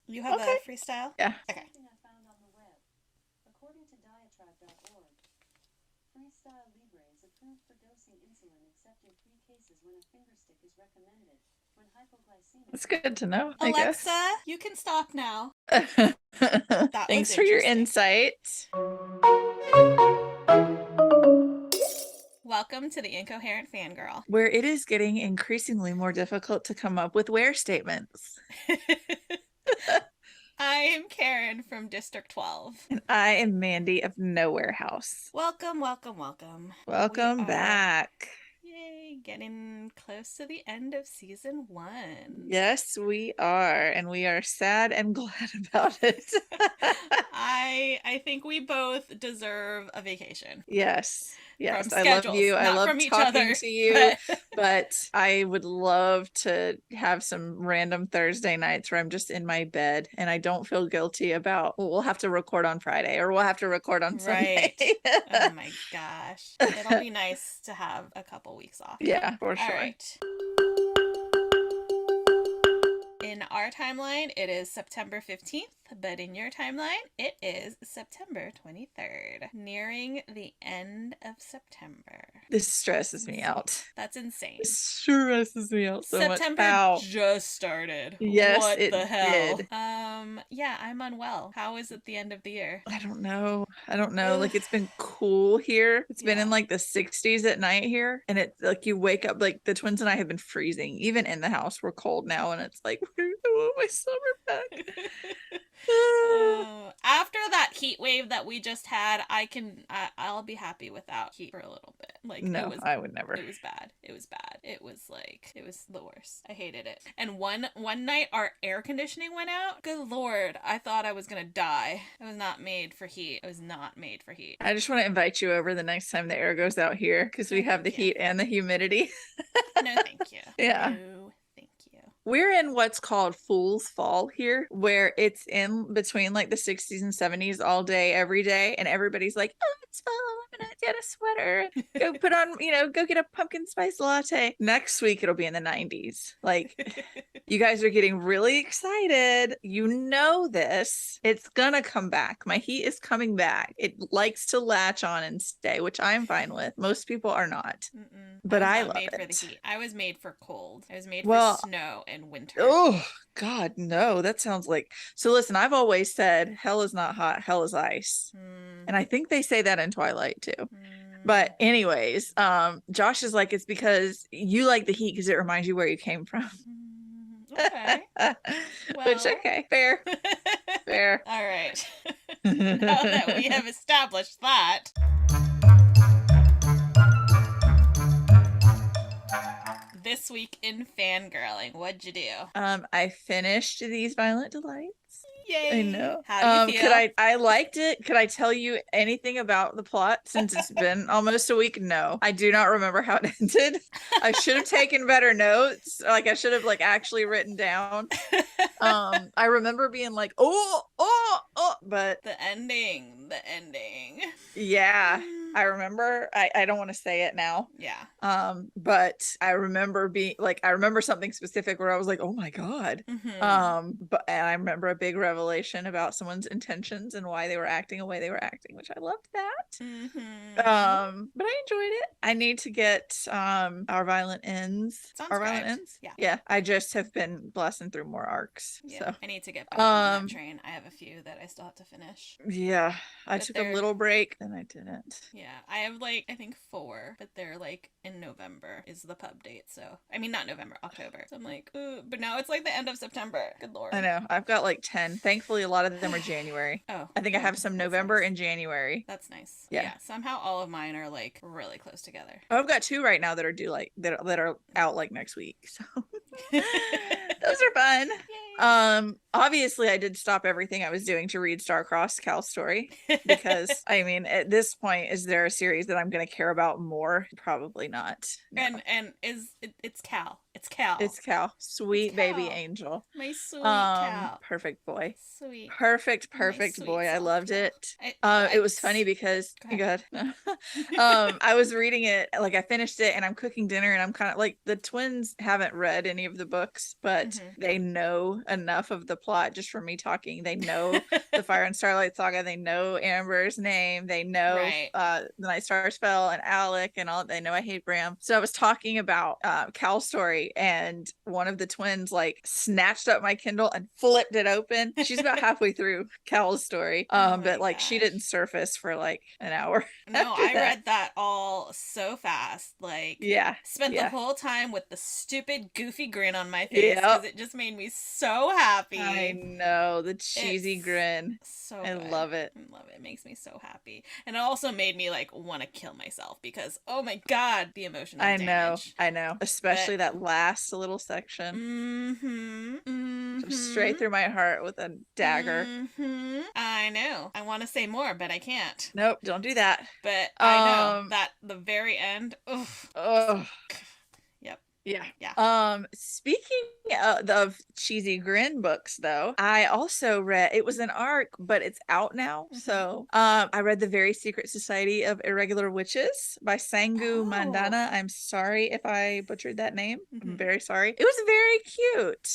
You have Okay. a freestyle? Yeah. Okay. I found on the web. According to diatribe.org, Freestyle Libre is approved for dosing insulin except in 3 cases when a finger stick is recommended, when hypoglycemic That's or good to know, I guess. Alexa, you can stop now. That was Thanks for your interesting. insight. Welcome to the Incoherent Fangirl. Where it is getting increasingly more difficult to come up with where statements. I am Karin from District 12. And I am Mandy of Nowhere House. Welcome, welcome, welcome. Welcome back. Yay, getting close to the end of season 1. Yes, we are. And we are sad and glad about it. I think we both deserve a vacation. Yes. Yes. From I love schedules, you. I not love from each talking other, to you. but But I would love to have some random Thursday nights where I'm just in my bed and I don't feel guilty about, well, we'll have to record on Friday or we'll have to record on Sunday. right. Oh my gosh. It'll be nice to have a couple weeks off. Yeah, for sure. All right. In our timeline, it is September 15th, but in your timeline, it is September 23rd, nearing the end of September. This stresses me out. That's insane. It stresses me out so September much. Ow. just started. Yes, What it the hell? did. Yeah, I'm unwell. How is it the end of the year? I don't know. Like it's been cool here. It's been in like the 60s at night here. And it's like you wake up, like the twins and I have been freezing. Even in the house, we're cold now. And it's like, I want my summer back. After that heat wave that we just had, I'll be happy without heat for a little bit. Like no, I would never. It was bad. It was bad. It was the worst. I hated it. And one night our air conditioning went out. Good lord, I thought I was gonna die. I was not made for heat. I was not made for heat. I just want to invite you over the next time the air goes out here because we have the heat and the humidity. No, thank you. Yeah. No, thank you. We're in what's called Fool's Fall here, where it's in between like the 60s and 70s all day, every day. And everybody's like, oh, it's fall. I'm going to get a sweater. Go put on, go get a pumpkin spice latte. Next week, it'll be in the 90s. Like, you guys are getting really excited. You know this. It's going to come back. My heat is coming back. It likes to latch on and stay, which I'm fine with. Most people are not. But I love it. For the heat. I was made for cold. I was made for snow and winter. Oh God, no. That sounds like, so listen, I've always said hell is not hot, hell is ice. And I think they say that in Twilight too. But anyways, Josh is like, it's because you like the heat because it reminds you where you came from. Okay. Which, okay, fair. Fair. All right. Now that we have established that. This week in fangirling, what'd you do? I finished These Violent Delights. Yay! I know. How do you feel? I liked it. Could I tell you anything about the plot since it's been almost a week? No, I do not remember how it ended. I should have taken better notes. Like I should have like actually written down. I remember being like, oh, but the ending. Yeah. I remember, I don't want to say it now. Yeah. But I remember being like, I remember something specific where I was like, oh my God. But and I remember a big revelation about someone's intentions and why they were acting the way they were acting, which I loved that. But I enjoyed it. I need to get Our Violent Ends. Our Violent Ends? Yeah. Yeah. I just have been blasting through more arcs. Yeah. So I need to get back on that train. I have a few that I still have to finish. Yeah. I took a little break, then I didn't. Yeah, I have like I think 4, but they're like in November is the pub date. So I mean not November, October. So I'm like, ooh, but now it's like the end of September. Good lord. I know. I've got like 10. Thankfully, a lot of them are January. Oh, I think I have some November and January. That's nice. Yeah. Somehow all of mine are like really close together. Oh, I've got 2 right now that are due like that are out like next week. So those are fun. Yay. Obviously I did stop everything I was doing to read Star-Crossed Cal's story because I mean at this point is there a series that I'm going to care about more? Probably not. No. And it's Cal. It's Cal. Sweet baby angel. My sweet Cal. Perfect boy. Sweet. Perfect boy. I loved it. It was funny because I was reading it, like I finished it and I'm cooking dinner and I'm kind of like the twins haven't read any of the books, but but they know enough of the plot just from me talking. They know the Fire and Starlight Saga. They know Amber's name. They know Right. The Night Stars Fell and Alec and all. They know I hate Bram. So I was talking about Cal's story, and one of the twins like snatched up my Kindle and flipped it open. She's about halfway through Cal's story, but like she didn't surface for like an hour. No, I read that all so fast. Like, spent the whole time with the stupid, goofy grin on my face because it just made me so happy. I know, the cheesy grin. So I good. love it. I love it. It makes me so happy. And it also made me like want to kill myself because, oh my God, the emotional damage. I know. Especially that last little section. Straight through my heart with a dagger. I know. I want to say more, but I can't. Nope, don't do that. But I know that the very end. Yeah. Speaking of cheesy grin books, though, I also read, it was an arc, but it's out now. So I read The Very Secret Society of Irregular Witches by Sangu Mandana. I'm sorry if I butchered that name. I'm very sorry. It was very cute.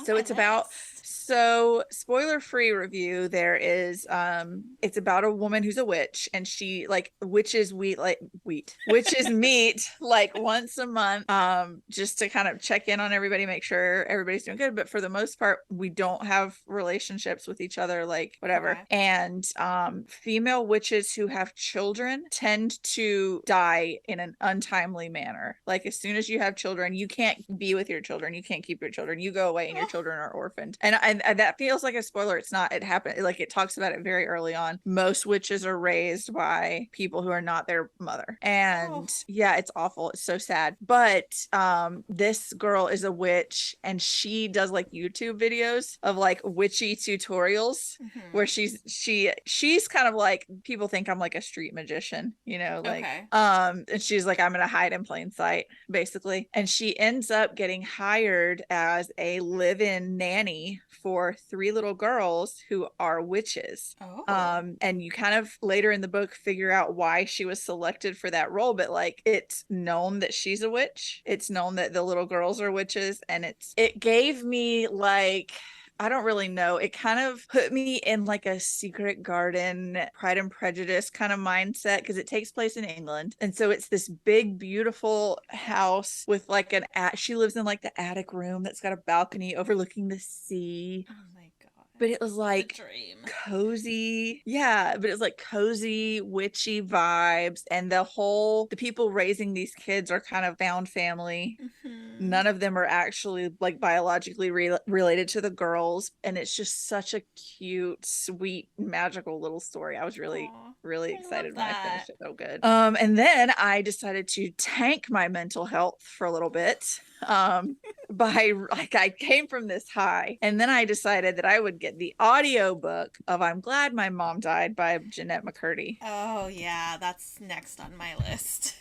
So it's about, so spoiler free review, there is it's about a woman who's a witch, and she like witches meet like once a month, just to kind of check in on everybody, make sure everybody's doing good. But for the most part, we don't have relationships with each other, like whatever. And female witches who have children tend to die in an untimely manner. Like as soon as you have children, you can't be with your children, you can't keep your children, you go away and your children are orphaned. And that feels like a spoiler. It's not. It happened, like it talks about it very early on. Most witches are raised by people who are not their mother, and it's awful. It's so sad. But this girl is a witch, and she does like YouTube videos of like witchy tutorials where she's kind of like, people think I'm like a street magician, you know, like and she's like, I'm gonna hide in plain sight basically. And she ends up getting hired as a live-in nanny for 3 little girls who are witches. And you kind of later in the book figure out why she was selected for that role, but like it's known that she's a witch, it's known that the little girls are witches, and it gave me like, I don't really know. It kind of put me in like a Secret Garden, Pride and Prejudice kind of mindset, because it takes place in England. And so it's this big, beautiful house with like she lives in like the attic room that's got a balcony overlooking the sea. Oh my God. But it was like cozy. Yeah, but it was like cozy, witchy vibes. And the people raising these kids are kind of found family. None of them are actually like biologically related to the girls. And it's just such a cute, sweet, magical little story. I was really excited when I finished it. So good. And then I decided to tank my mental health for a little bit. By like, I came from this high, and then I decided that I would get the audiobook of I'm Glad My Mom Died by Jeanette McCurdy. Oh yeah, that's next on my list.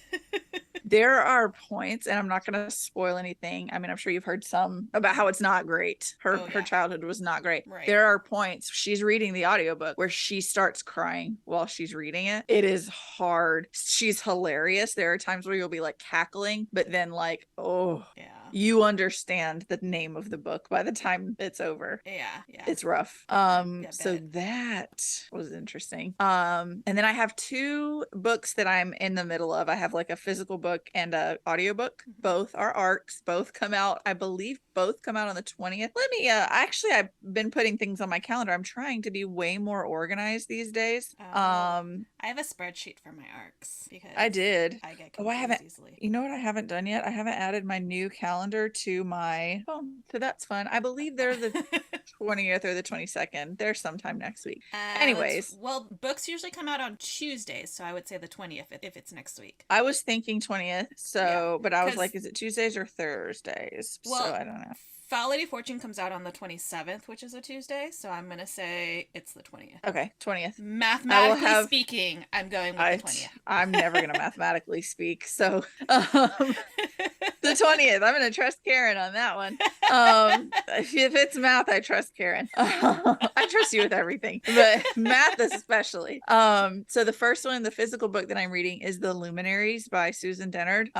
There are points, and I'm not going to spoil anything. I mean, I'm sure you've heard some about how it's not great. Her childhood was not great. Right. There are points, she's reading the audiobook, where she starts crying while she's reading it. It is hard. She's hilarious. There are times where you'll be like cackling, but then like, you understand the name of the book by the time it's over. It's rough. So that was interesting. And then I have 2 books that I'm in the middle of. I have like a physical book and a audiobook. Both are arcs. Both come out, I believe both come out on the 20th. Let me actually, I've been putting things on my calendar. I'm trying to be way more organized these days. I have a spreadsheet for my arcs because I did. I get confused I haven't easily. You know what I haven't done yet? I haven't added my new calendar to my phone. So that's fun. I believe they're the 20th or the 22nd. They're sometime next week. Anyways. Well, books usually come out on Tuesdays, so I would say the 20th if it's next week. I was thinking 20th, but I was like, is it Tuesdays or Thursdays? Well, so I don't know. Fall Lady Fortune comes out on the 27th, which is a Tuesday, so I'm going to say it's the 20th. Okay, 20th. Mathematically speaking, I'm going with the 20th. I'm never going to mathematically speak, so the the 20th. I'm gonna trust Karin on that one. If it's math, I trust Karin. I trust you with everything, but math especially. So the first one, the physical book that I'm reading, is The Luminaries by Susan Dennard.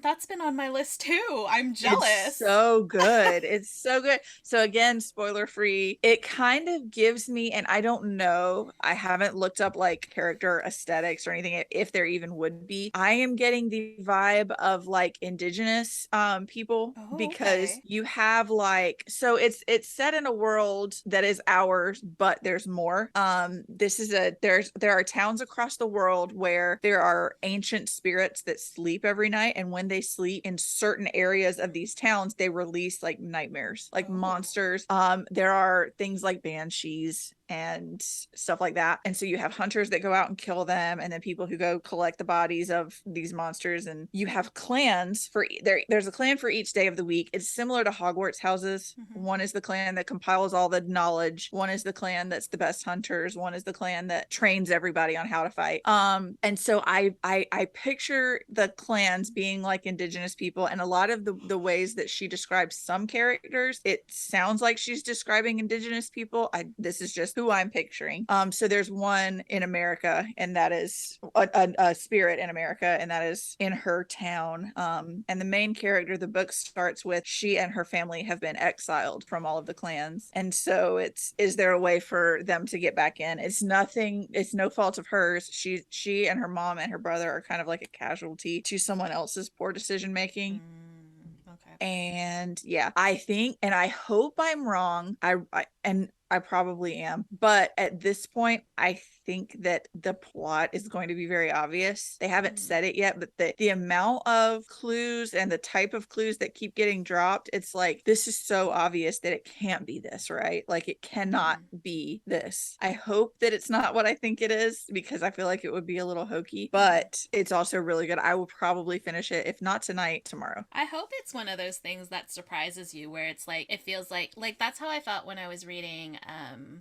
That's been on my list too. I'm It's jealous. so good. It's so good. So again, spoiler free. It kind of gives me, and I don't know, I haven't looked up like character aesthetics or anything, if there even would be. I am getting the vibe of like indigenous people, Oh, because okay. you have like, so it's set in a world that is ours, but there's more. This is there are towns across the world where there are ancient spirits that sleep every night, and when they sleep in certain areas of these towns, they release like nightmares, like Oh. monsters. There are things like banshees and stuff like that, and so you have hunters that go out and kill them, and then people who go collect the bodies of these monsters, and you have clans for there's a clan for each day of the week. It's similar to Hogwarts houses. One is the clan that compiles all the knowledge, one is the clan that's the best hunters, one is the clan that trains everybody on how to fight. And so I picture the clans being like indigenous people, and a lot of the ways that she describes some characters, it sounds like she's describing indigenous people. This is just who I'm picturing. So there's one in America, and that is a spirit in America, and that is in her town. And the main character, the book starts with, she and her family have been exiled from all of the clans, and so is there a way for them to get back in? It's no fault of hers. She and her mom and her brother are kind of like a casualty to someone else's poor decision making. Okay. And yeah, I think, and I hope I'm wrong. I probably am, but at this point, I think that the plot is going to be very obvious. They haven't said it yet, but the amount of clues and the type of clues that keep getting dropped, it's like, this is so obvious that it can't be this, right? Like, it cannot be this. I hope that it's not what I think it is, because I feel like it would be a little hokey, but it's also really good. I will probably finish it, if not tonight, tomorrow. I hope it's one of those things that surprises you, where it's like, it feels like that's how I felt when I was reading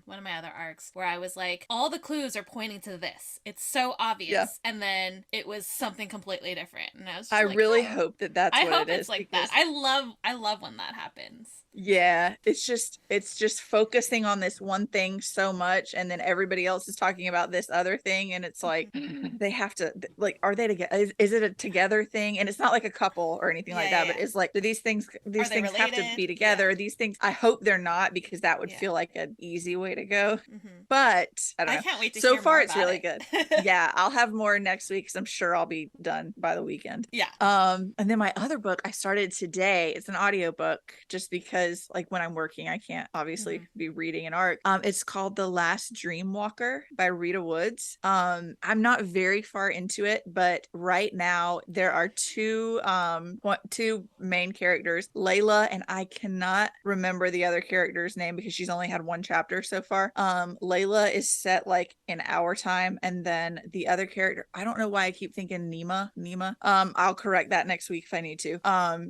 one of my other arcs, where I was like, all the clues are pointing to this. It's so obvious. Yeah. And then it was something completely different. And I was just I like, really oh. hope that that's I what hope it it's is, like because that. I love when that happens. yeah, it's just focusing on this one thing so much, and then everybody else is talking about this other thing, and it's like, they have to, like, are they together? Is it a together thing? And it's not like a couple or anything like that, but it's like, do these things have to be together? These things, I hope they're not, because that would feel like an easy way to go. But I don't know. I can't wait to so hear far more it's about really it. good. Yeah, I'll have more next week, because I'm sure I'll be done by the weekend. Yeah. And then my other book I started today. It's an audiobook, just because like when I'm working, I can't obviously be reading an arc. It's called The Last Dreamwalker by Rita Woods. I'm not very far into it, but right now there are two main characters, Layla, and I cannot remember the other character's name because she's only had one chapter so far. Layla is set like in our time, and then the other character, I don't know why I keep thinking Nima. I'll correct that next week if I need to.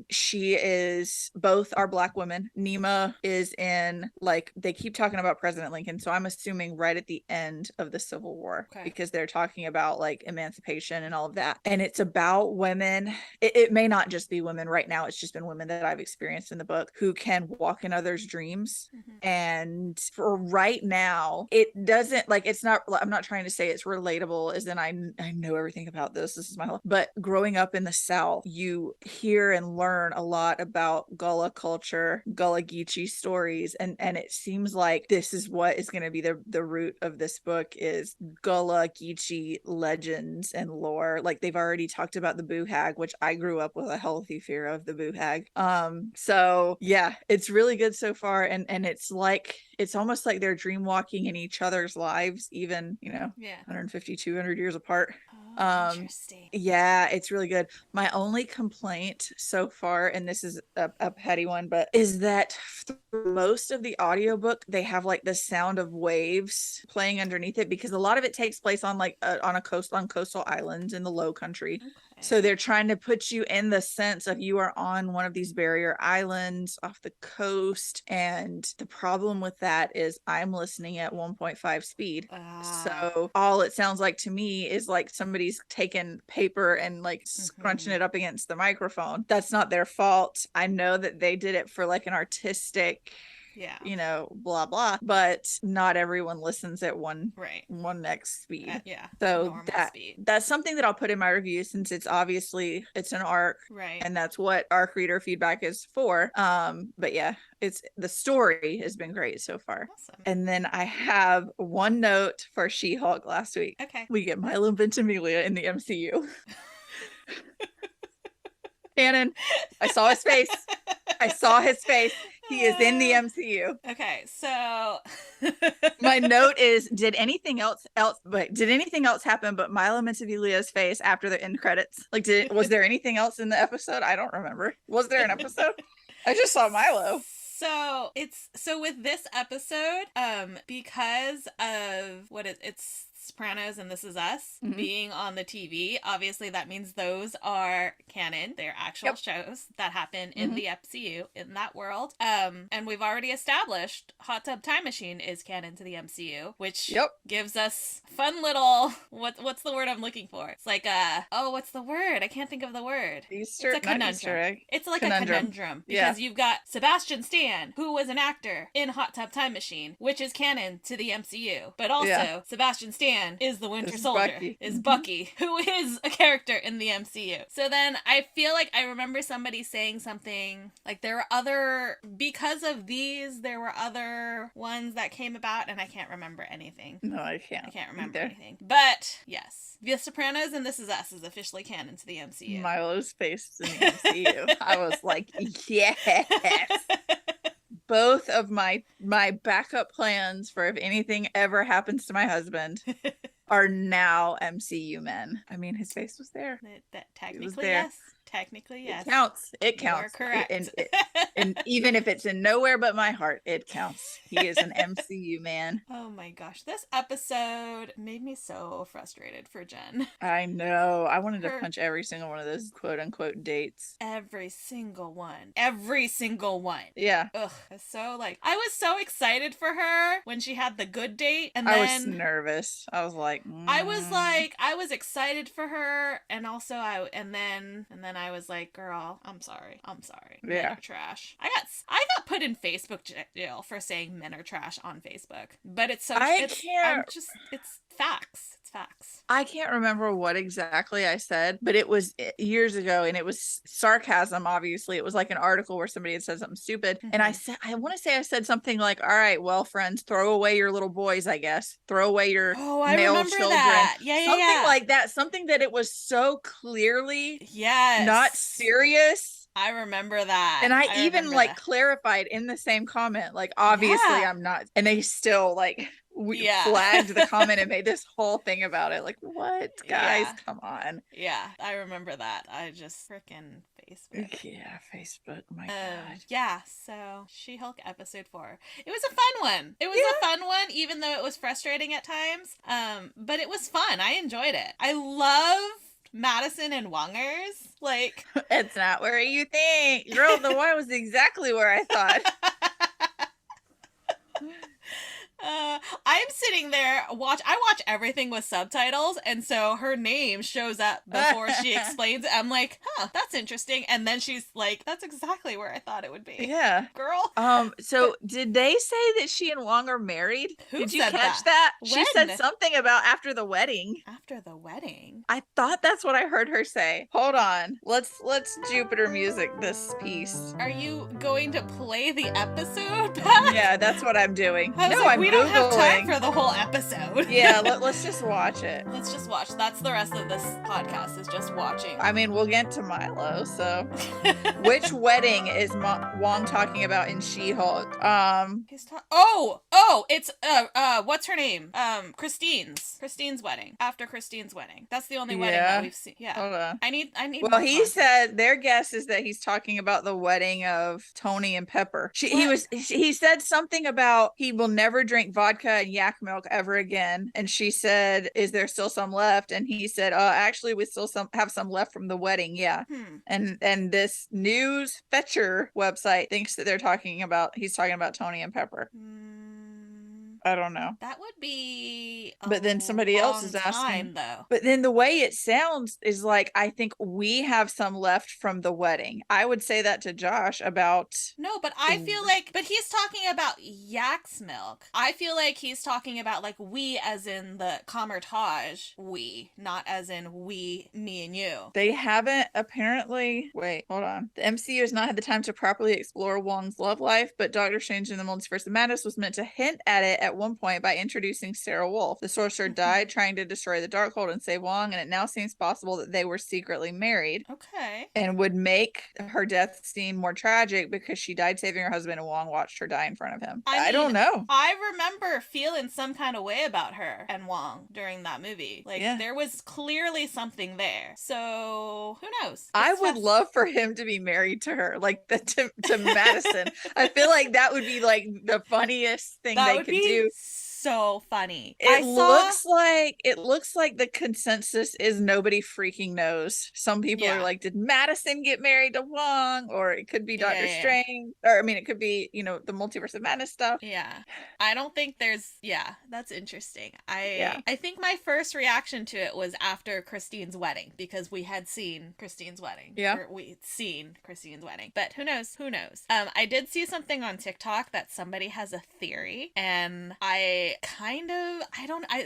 She is, both are Black women. Nima is in, like, they keep talking about President Lincoln, so I'm assuming right at the end of the Civil War, because they're talking about like emancipation and all of that, and it's about women. It may not just be women right now, it's just been women that I've experienced in the book who can walk in others' dreams. And for right now, it doesn't, like, it's not, I'm not trying to say it's relatable as in I know everything about this is my life, but growing up in the South, you hear and learn a lot about Gullah culture, Gullah Geechee stories, and it seems like this is what is going to be the root of this book, is Gullah Geechee legends and lore. Like, they've already talked about the boo hag, which I grew up with a healthy fear of the boo hag. So yeah, it's really good so far, and it's like, it's almost like they're dream walking in each other's lives, even 150 200 years apart. Interesting. Yeah, it's really good. My only complaint so far, and this is a petty one, but is that most of the audiobook, they have like the sound of waves playing underneath it, because a lot of it takes place on like on coastal islands in the Low Country. Okay. So they're trying to put you in the sense of you are on one of these barrier islands off the coast. And the problem with that is I'm listening at 1.5 speed. So all it sounds like to me is like somebody's taken paper and like scrunching it up against the microphone. That's not their fault. I know that they did it for like an artistic, you know, blah blah, but not everyone listens at one next speed. So that's something that I'll put in my review, since it's obviously it's an arc, and that's what arc reader feedback is for. But yeah, it's the story has been great so far. Awesome. And then I have one note for She-Hulk last week. Okay. We get Milo Ventimiglia in the MCU. Canon. I saw his face. He is in the MCU. Okay, so my note is: Did anything else happen but Milo Mentaviglia's face after the end credits? Like, was there anything else in the episode? I don't remember. Was there an episode? I just saw Milo. So with this episode, because of it's Sopranos and This Is Us being on the TV, obviously that means those are canon. They're actual shows that happen in the MCU, in that world. And we've already established Hot Tub Time Machine is canon to the MCU, which gives us fun little what's the word I'm looking for? It's like what's the word? I can't think of the word. It's a conundrum. It's like a conundrum because you've got Sebastian Stan, who was an actor in Hot Tub Time Machine, which is canon to the MCU, but also Sebastian Stan is the Winter Soldier, is Bucky, who is a character in the MCU. So then I feel like I remember somebody saying something like because of these, there were other ones that came about, and I can't remember anything. No, I can't remember anything. But yes, The Sopranos and This Is Us is officially canon to the MCU. Milo's face in the MCU. I was like, yes. Both of my backup plans for if anything ever happens to my husband are now MCU men. I mean, his face was there. Technically, yes. Technically, yes. It counts. You're correct. And even if it's in nowhere but my heart, it counts. He is an MCU man. Oh my gosh. This episode made me so frustrated for Jen. I know. I wanted to punch every single one of those quote unquote dates. Every single one. Every single one. Yeah. Ugh. I was so excited for her when she had the good date, and then I was nervous. I was like, I was excited for her, and also and then I was like, girl, I'm sorry. Men are trash. I got put in Facebook jail for saying men are trash on Facebook. But it's facts. It's facts. I can't remember what exactly I said, but it was years ago, and it was sarcasm, obviously. It was like an article where somebody had said something stupid. And I want to say I said something like, all right, well, friends, throw away your little boys, I guess. Throw away your male children. That. Yeah, something like that. Something that it was so clearly not serious. I remember that. And I even clarified in the same comment, like, obviously I'm not. And they still flagged the comment and made this whole thing about it. Like, what? Guys, come on. Yeah, I remember that. I just freaking Facebook. Yeah, Facebook. My God. Yeah, so She-Hulk episode 4. It was a fun one. It was a fun one, even though it was frustrating at times. But it was fun. I enjoyed it. I love Madison and Wongers. Like, it's not where you think. Girl, the one was exactly where I thought. I'm sitting there I watch everything with subtitles, and so her name shows up before she explains it. I'm like, that's interesting. And then she's like, that's exactly where I thought it would be. Yeah. Girl. So did they say that she and Wong are married? Did you catch that? When? She said something about after the wedding. After the wedding? I thought that's what I heard her say. Hold on. Let's Jupiter music this piece. Are you going to play the episode back? Yeah, that's what I'm doing. We don't have time for for the whole episode. Yeah, let's just watch it. Let's just watch. That's the rest of this podcast, is just watching. I mean, we'll get to Milo, so. Which wedding is Wong talking about in She-Hulk? It's what's her name? Christine's wedding. After Christine's wedding. That's the only wedding that we've seen. Yeah. Hold on. I need Well, more he context. said their guess is that he's talking about the wedding of Tony and Pepper. He said something about he will never drink vodka and yak milk ever again. And she said, is there still some left? And he said, actually we still have some left from the wedding. Yeah. And this news fetcher website thinks that he's talking about Tony and Pepper. I don't know. That would be but then somebody else is asking though. But then the way it sounds is like, I think we have some left from the wedding. I would say that to Josh about No, but I feel like he's talking about yak's milk. I feel like he's talking about like we as in the Commertage we, not as in we, me and you. They haven't apparently wait, hold on. The MCU has not had the time to properly explore Wong's love life, but Doctor Strange in the Multiverse of Madness was meant to hint at it at one point by introducing Sarah Wolf. The sorcerer died trying to destroy the Darkhold and save Wong, and it now seems possible that they were secretly married. Okay. And would make her death scene more tragic because she died saving her husband and Wong watched her die in front of him. I don't know. I remember feeling some kind of way about her and Wong during that movie. Like, there was clearly something there. So, who knows? I would love for him to be married to her, like to Madison. I feel like that would be like the funniest thing they could do. So funny. It looks like the consensus is nobody freaking knows. Some people are like, did Madison get married to Wong? Or it could be Doctor Strange. Or I mean, it could be, the Multiverse of Madness stuff. Yeah. I don't think that's interesting. I think my first reaction to it was after Christine's wedding, because we had seen Christine's wedding. Yeah. Or we'd seen Christine's wedding. But who knows? Who knows? I did see something on TikTok that somebody has a theory, and I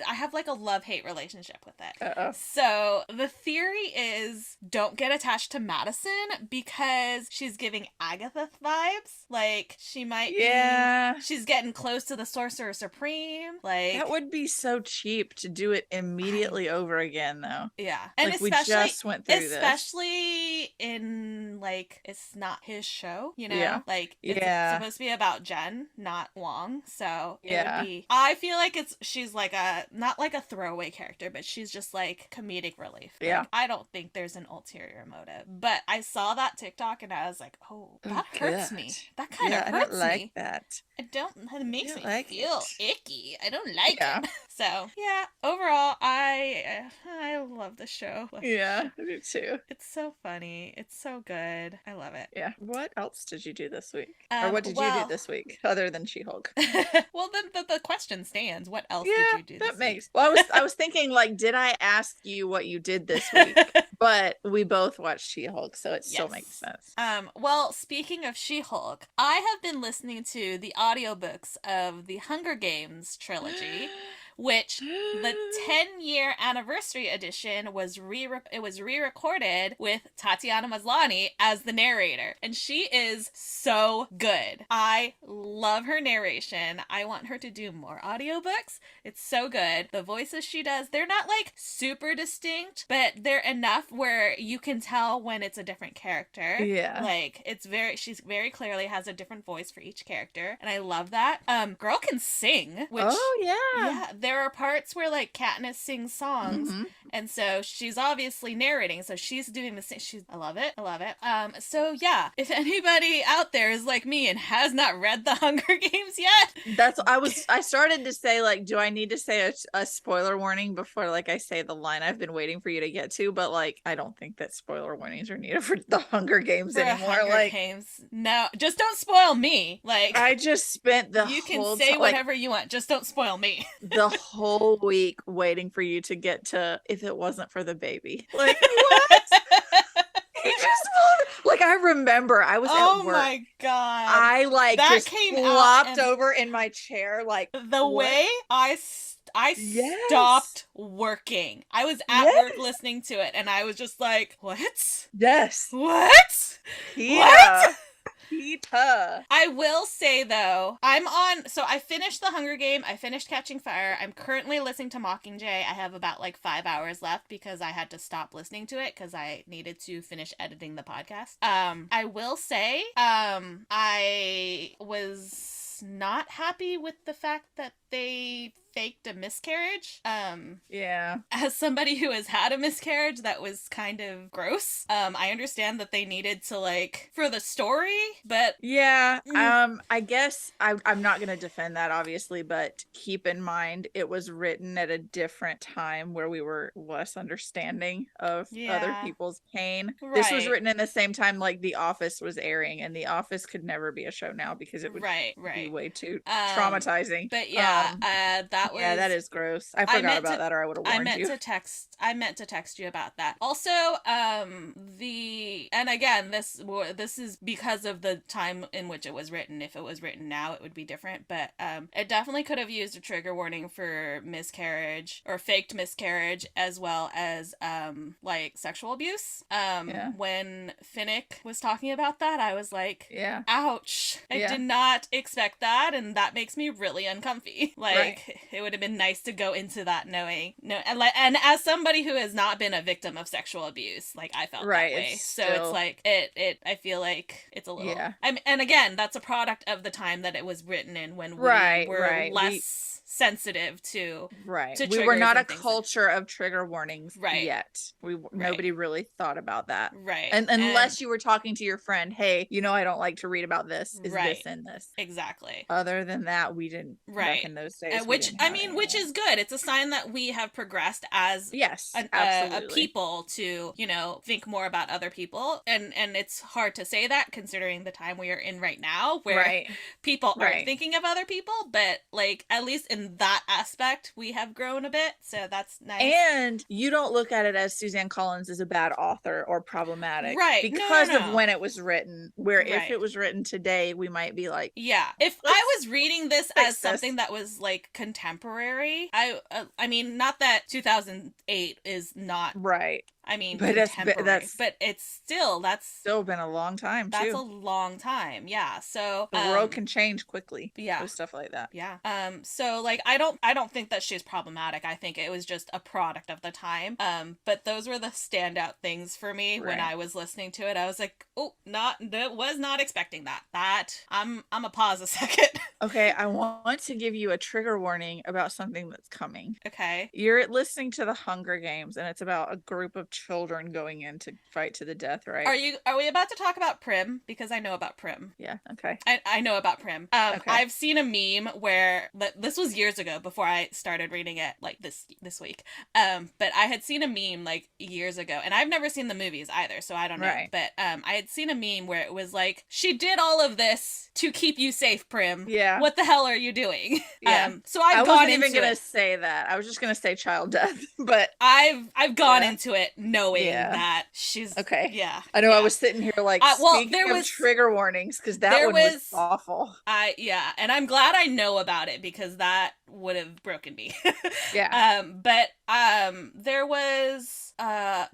have like a love-hate relationship with it. Uh-oh. So the theory is, don't get attached to Madison because she's giving Agatha vibes. Like, she might be, she's getting close to the Sorcerer Supreme. Like, that would be so cheap to do it immediately over again, though. Yeah. And like, we just went through this. Especially in, like, it's not his show, Yeah. Like, it's supposed to be about Jen, not Wong. So it would be, I feel like she's like not like a throwaway character, but she's just like comedic relief. Yeah. Like, I don't think there's an ulterior motive. But I saw that TikTok and I was like, oh, that hurts me. That kind of hurts me. I don't like that. It makes me like feel icky. I don't like it. So, yeah, overall, I love the show. Yeah, I do too. It's so funny. It's so good. I love it. Yeah. What else did you do this week? Or what did you do this week other than She-Hulk? Well, then the question stands. What else did you do this week? Well, I was thinking, like, did I ask you what you did this week? But we both watched She-Hulk, so it still makes sense. Well, speaking of She-Hulk, I have been listening to the audiobooks of the Hunger Games trilogy. Which the 10-year anniversary edition was re-recorded with Tatiana Maslany as the narrator, and she is so good. I love her narration. I want her to do more audiobooks. It's so good. The voices she does, they're not like super distinct, but they're enough where you can tell when it's a different character. Yeah. Like, she's very clearly has a different voice for each character, and I love that. Girl can sing, which yeah, there are parts where like Katniss sings songs, and so she's obviously narrating, so she's doing the same. I love it. So yeah, if anybody out there is like me and has not read the Hunger Games yet, I started to say, like, do I need to say a spoiler warning before like I say the line I've been waiting for you to get to? But like, I don't think that spoiler warnings are needed for the Hunger Games anymore. Hunger Games. No, just don't spoil me. Like, I just spent you can say whatever you want, just don't spoil me. The whole week waiting for you to get to if it wasn't for the baby. Like, what? He just like, I remember I was at work. Oh my god. I like that just came flopped over in my chair, like the way I stopped working. I was at work listening to it and I was just like, what? Yes. What? Yeah. What? Rita. I will say though, I finished The Hunger Game, I finished Catching Fire, I'm currently listening to Mockingjay. I have about like 5 hours left because I had to stop listening to it because I needed to finish editing the podcast. I will say, I was not happy with the fact that they faked a miscarriage. Yeah. As somebody who has had a miscarriage, that was kind of gross. I understand that they needed to, like, for the story, but yeah. I guess I'm not going to defend that, obviously, but keep in mind it was written at a different time where we were less understanding of other people's pain. Right. This was written in the same time like The Office was airing, and The Office could never be a show now because it would be way too traumatizing. But yeah, that is gross. I forgot about that, or I would have warned you. I meant to text you about that. Also, and again, this is because of the time in which it was written. If it was written now, it would be different. But it definitely could have used a trigger warning for miscarriage or faked miscarriage, as well as like sexual abuse. When Finnick was talking about that, I was like, ouch. I did not expect that, and that makes me really uncomfy. Like, it would have been nice to go into that knowing and as somebody who has not been a victim of sexual abuse, like, I felt that way. So it's like I feel like it's a little and again, that's a product of the time that it was written in, when we were less sensitive to we were not a culture of trigger warnings yet. Nobody really thought about that, and unless you were talking to your friend, hey, I don't like to read about this, is this in this? Exactly. Other than that, we didn't back in those days, which is good. It's a sign that we have progressed as a people to think more about other people, and it's hard to say that considering the time we are in right now, where people aren't thinking of other people, but like, at least in that aspect, we have grown a bit, so that's nice. And you don't look at it as Suzanne Collins is a bad author or problematic, because of when it was written, where if it was written today, we might be like, if I was reading this as something that was like contemporary, I mean, not that 2008 is not I mean, but it's still been a long time. That's a long time. Yeah. So the world can change quickly. With stuff like that. Yeah. So like, I don't think that she's problematic. I think it was just a product of the time. But those were the standout things for me when I was listening to it. I was like, oh, was not expecting that. I'm a pause a second. Okay, I want to give you a trigger warning about something that's coming. Okay. You're listening to The Hunger Games, and it's about a group of children going in to fight to the death, right? Are we about to talk about Prim? Because I know about Prim. Yeah, okay. I know about Prim. I've seen a meme where this was years ago before I started reading it, like this week. But I had seen a meme like years ago, and I've never seen the movies either, so I don't know. But I had seen a meme where it was like, she did all of this to keep you safe, Prim. Yeah. What the hell are you doing? So I wasn't even gonna say that. I was just gonna say child death, but I've gone into it knowing that she's okay. Yeah. I know. I was sitting here like, speaking of trigger warnings, because that one was awful. And I'm glad I know about it, because that would have broken me. But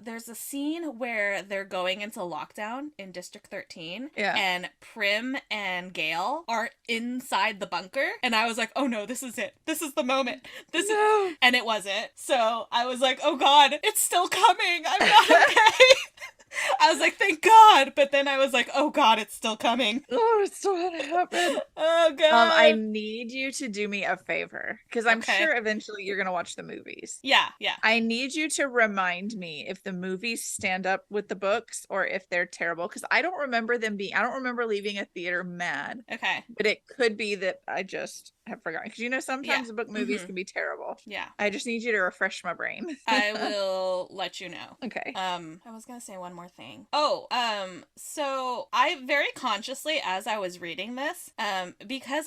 there's a scene where they're going into lockdown in District 13, and Prim and Gale are inside the bunker, and I was like, oh no, this is it. This is the moment. And it wasn't. So I was like, oh god, it's still coming. I'm not okay. I was like, thank God. But then I was like, oh God, it's still coming. Oh, it's still gonna happen. Oh God. I need you to do me a favor, because I'm sure eventually you're gonna watch the movies. Yeah. I need you to remind me if the movies stand up with the books or if they're terrible, because I don't remember leaving a theater mad. Okay. But it could be that I just have forgotten, because sometimes the book movies can be terrible. Yeah. I just need you to refresh my brain. I will let you know. Okay. I was gonna say one more thing. So I very consciously, as I was reading this, because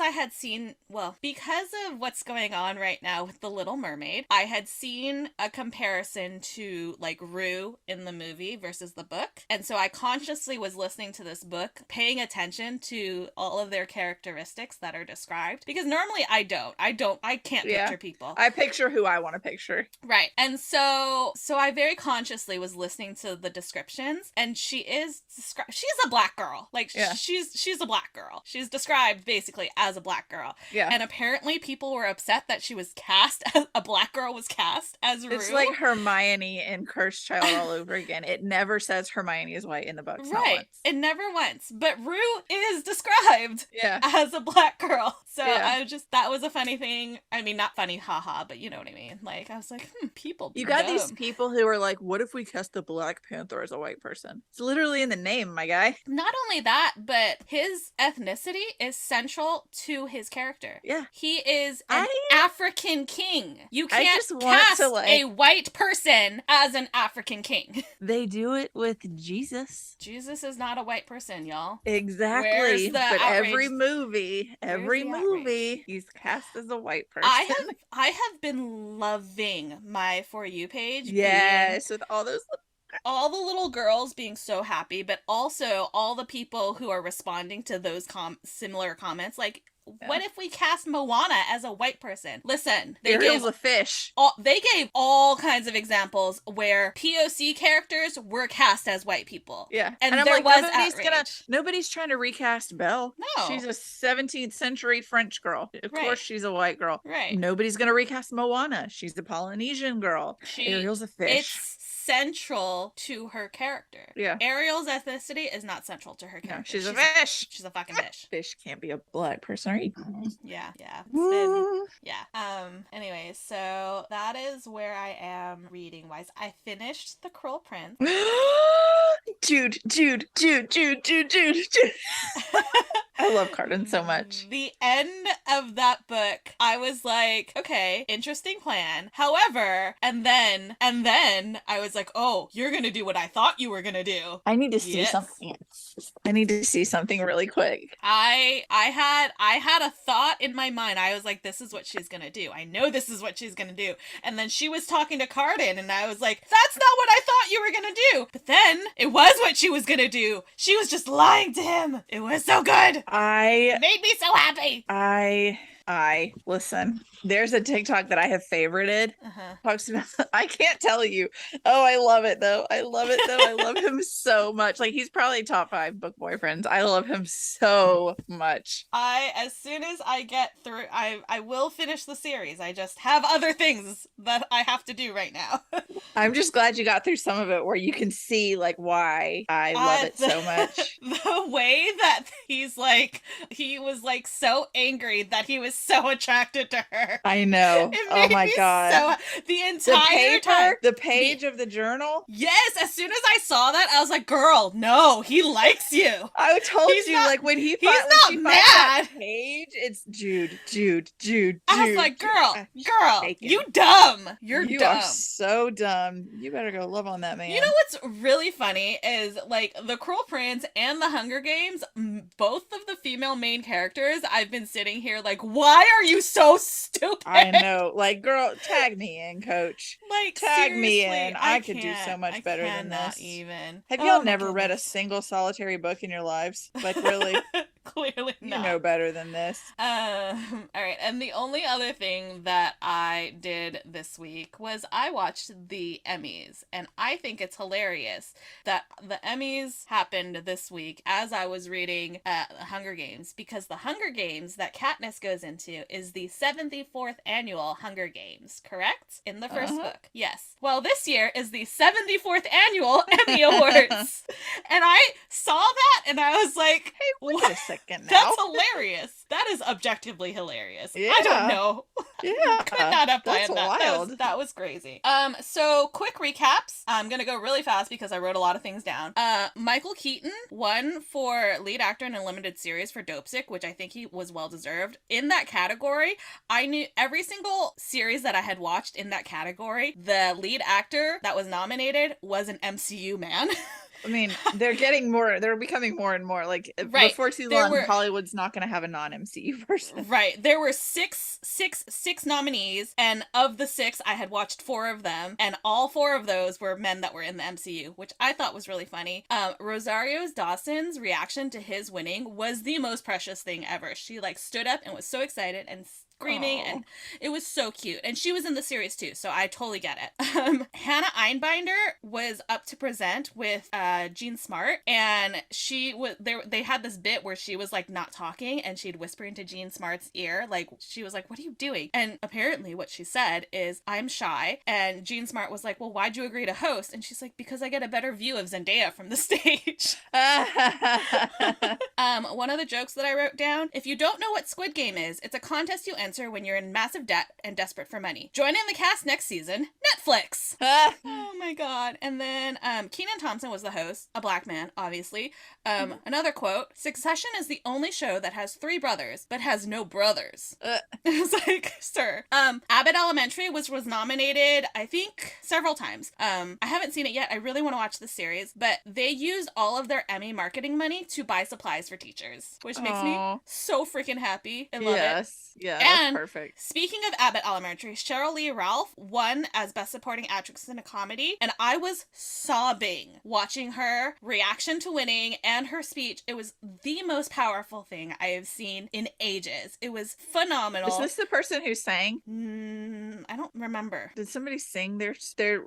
of what's going on right now with The Little Mermaid, I had seen a comparison to like Rue in the movie versus the book, and so I consciously was listening to this book, paying attention to all of their characteristics that are described, because normally normally I can't Yeah. picture people. I picture who I want to picture. Right. And so I very consciously was listening to the descriptions, and she's a black girl. Like, Yeah. she's a black girl. She's described basically as a black girl. Yeah. And apparently people were upset that she was cast as a black girl was cast as Rue. It's like Hermione and Cursed Child all over again. It never says Hermione is white in the books. Not Right. once. It never once. But Rue is described Yeah. as a black girl. So Yeah. that was a funny thing. I mean, not funny, haha, but you know what I mean. Like, I was like, people You got dumb. these people who are like, what if we cast the Black Panther as a white person? It's literally in the name, my guy. Not only that, but his ethnicity is central to his character. Yeah. He is an African king. You I can't just want cast to, like- a white person as an African king. They do it with Jesus. Jesus is not a white person, y'all. Exactly. Where's the But every outrage? movie, Where's the outrage? he's cast as a white person. I have been loving my For You page. Yes, with all those. All the little girls being so happy, but also all the people who are responding to those similar comments. Like, what if we cast Moana as a white person? Listen, they Ariel's a fish. they gave all kinds of examples where POC characters were cast as white people. Yeah, And I'm there like, was nobody's nobody's trying to recast Belle. No. She's a 17th century French girl. Of Right. course, she's a white girl. Right. Nobody's gonna recast Moana. She's the Polynesian girl. Ariel's a fish. It's central to her character. Yeah. Ariel's ethnicity is not central to her character. No, she's a fish. She's a fucking fish. Fish can't be a black person. Are you? Yeah. It's been, anyways, so that is where I am reading wise. I finished The Cruel Prince. Jude. I love Karin so much. The end of that book, I was like, okay, interesting plan. However, and then I was like, oh, you're gonna do what I thought you were gonna do. I need to see something. I need to see something really quick. I had a thought in my mind. I was like, this is what she's gonna do. I know this is what she's gonna do. And then she was talking to Karin, and I was like, that's not what I thought you were gonna do. But then it was what she was gonna do. She was just lying to him. It was so good. It made me so happy. I listen. There's a TikTok that I have favorited. Talks about. I can't tell you. Oh, I love it though. I love him so much. Like, he's probably top 5 book boyfriends. I love him so much. As soon as I get through, I will finish the series. I just have other things that I have to do right now. I'm just glad you got through some of it where you can see like why I love it so much. The way that he was like so angry that he was so attracted to her. I know. Oh my god. So the entire time. The page of the journal. Yes, as soon as I saw that, I was like, "Girl, no, he likes you." I told He's you, not- like when he's she not finds that mad. page, it's Jude. I was like, "Girl, Taken. you dumb. You're You dumb." are so dumb. You better go love on that man. You know what's really funny is like The Cruel Prince and The Hunger Games, both of the female main characters, I've been sitting here like, why are you so stupid? I know. Like, girl, tag me in, coach. Like, Tag me seriously, in. I could do so much better than cannot this. even. Have Oh y'all my never read a goodness. single solitary book in your lives? Like, really? Clearly You not. know better than this. All right, and the only other thing that I did this week was I watched the Emmys, and I think it's hilarious that the Emmys happened this week as I was reading The Hunger Games, because the Hunger Games that Katniss goes into is the 74th annual Hunger Games, correct? In the first book. Yes. Well, this year is the 74th annual Emmy Awards, and I saw that, and I was like, Hey, wait a second now. that's hilarious. That is objectively hilarious. I Yeah. don't know. Yeah. Could not have That's planned that. wild. That was crazy. So quick recaps. I'm gonna go really fast because I wrote a lot of things down. Michael Keaton won for lead actor in a limited series for Dopesick, which I think he was well deserved. In that category, I knew every single series that I had watched in that category, the lead actor that was nominated was an MCU man. I mean, they're becoming more and more like Right. before too There long. were- Hollywood's not going to have a non-MCU person. Right. There were six nominees, and of the 6, I had watched 4 of them, and all 4 of those were men that were in the MCU, which I thought was really funny. Rosario Dawson's reaction to his winning was the most precious thing ever. She like stood up and was so excited and screaming, Aw. and it was so cute. And she was in the series too, so I totally get it. Hannah Einbinder was up to present with Jean Smart, and she was there. They had this bit where she was like not talking, and she'd whisper into Jean Smart's ear, like she was like, "What are you doing?" And apparently, what she said is, "I'm shy." And Jean Smart was like, "Well, why'd you agree to host?" And she's like, "Because I get a better view of Zendaya from the stage." One of the jokes that I wrote down: if you don't know what Squid Game is, it's a contest you enter when you're in massive debt and desperate for money. Join in the cast next season. Netflix. Oh my god. And then Kenan Thompson was the host, a black man, obviously. Another quote: Succession is the only show that has 3 brothers, but has no brothers. It was like, sir. Abbott Elementary was nominated, I think, several times. I haven't seen it yet. I really want to watch the series, but they used all of their Emmy marketing money to buy supplies for teachers, which makes me so freaking happy. I love it. Yeah, that's And perfect. speaking of Abbott Elementary, Cheryl Lee Ralph won as Best Supporting Actress in a Comedy, and I was sobbing watching her reaction to winning and her speech. It was the most powerful thing I have seen in ages. It was phenomenal. Is this the person who sang? I don't remember. Did somebody sing their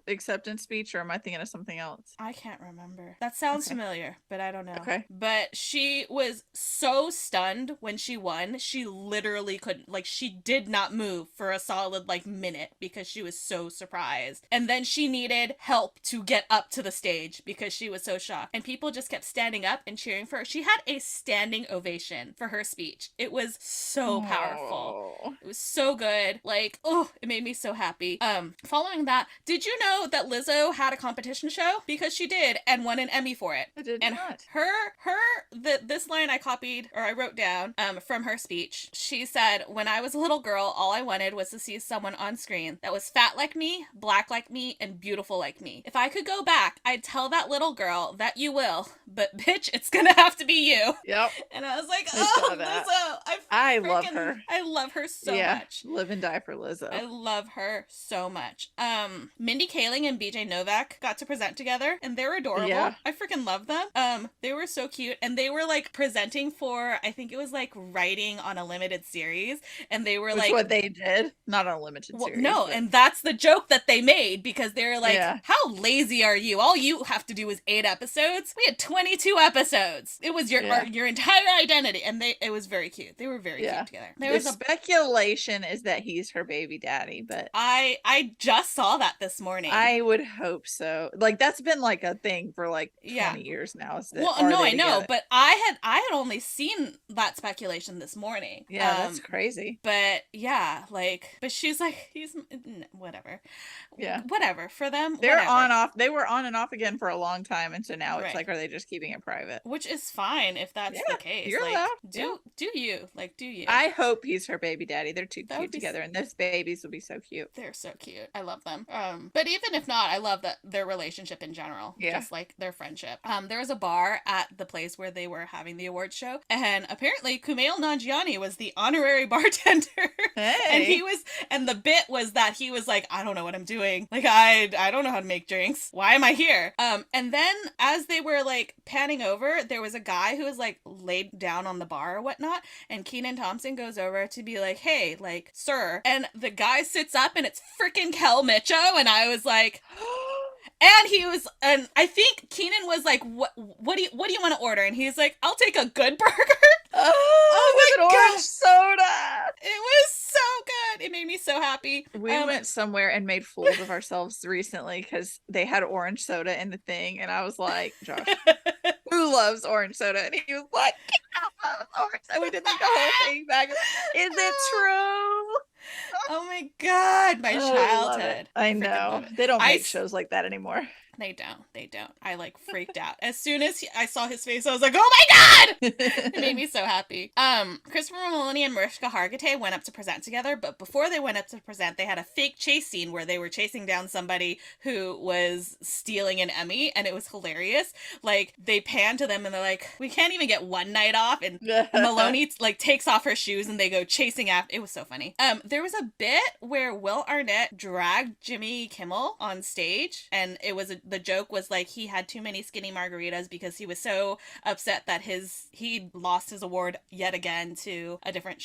acceptance speech, or am I thinking of something else? I can't remember. That sounds familiar, but I don't know. Okay. But she was so stunned when she won. She literally couldn't, like, she did not move for a solid, like, minute because she was so surprised. And then she needed help to get up to the stage because she was so shocked. And people just kept standing up and cheering for her. She had a standing ovation for her speech. It was so powerful. It was so good. Like, oh, it made me so happy. Following that, did you know that Lizzo had a competition show? Because she did, and won an Emmy for it. I did And not. this line I copied, or I wrote down, from her speech. She said, "When I was a little girl, all I wanted was to see someone on screen that was fat like me, black like me, and beautiful like me. If I could go back, I'd tell that little girl that you will, but bitch, it's gonna have to be you." Yep. And I was like, I saw oh, that. Lizzo. I love her. I love her so much. Live and die for Lizzo. I love her so much. Mindy Kaling and BJ Novak got to present together, and they're adorable. Yeah. I freaking love them. They were so cute, and they were like presenting for, I think it was like writing on a limited series, and they were Which like, what they did, not on a limited series. no, but... and that's the joke that they made, because they were like, Yeah. how lazy are you? All you have to do is 8 episodes. We had 22 episodes. It was your entire identity, and it was very cute. They were very cute together. There The was a speculation is that he's her baby daddy, but I just saw that this morning. I would hope so. Like, that's been like a thing for like 20 years now. Is that, well, no, I know, but I had only seen that speculation this morning. Yeah, that's crazy. But yeah, like, but she's like, he's whatever. Yeah, whatever for them. They're whatever. on off. They were on and off again for a long time, and so now it's Right. like, are they just keeping it private? Which is fine if that's the case. You're like, allowed. do you like do you? I hope he's her baby daddy. They're too That would cute be together, and those babies will be so cute. They're so cute. I love them. But even if not, I love that their relationship in general. Yeah. Just like their friendship. There was a bar at the place where they were having the awards show, and apparently Kumail Nanjiani was the honorary bartender. Hey. And the bit was that he was like, I don't know what I'm doing. Like, I don't know how to make drinks. Why am I here? And then as they were like panning over, there was a guy who was like laid down on the bar or whatnot, and Kenan Thompson goes over to be like, hey, like, sir. And the guy sits up, and it's freaking Kel Mitchell, and I was like, and I think Kenan was like, what do you want to order? And he's like, I'll take a good burger. Oh my with an orange God. soda. It was so good. It made me so happy. We went somewhere and made fools of ourselves recently because they had orange soda in the thing, and I was like, Josh, who loves orange soda? And he was like, I love orange soda. We did like the whole thing back. Is it true? Oh my God, my Oh, I love childhood. it. I Freaking know. love it. They don't make shows like that anymore. They don't. I like freaked out. As soon as I saw his face, I was like, oh my God! It made me so happy. Christopher Maloney and Mariska Hargitay went up to present together, but before they went up to present, they had a fake chase scene where they were chasing down somebody who was stealing an Emmy, and it was hilarious. Like, they pan to them and they're like, we can't even get one night off, and Maloney like takes off her shoes and they go chasing after. It was so funny. There was a bit where Will Arnett dragged Jimmy Kimmel on stage, and it was the joke was like he had too many skinny margaritas because he was so upset that he lost his award yet again to a different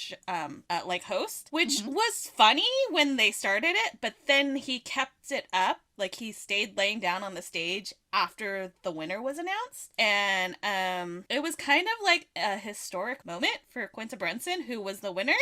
like host, which was funny when they started it, but then he kept it up. Like, he stayed laying down on the stage after the winner was announced. And it was kind of like a historic moment for Quinta Brunson, who was the winner.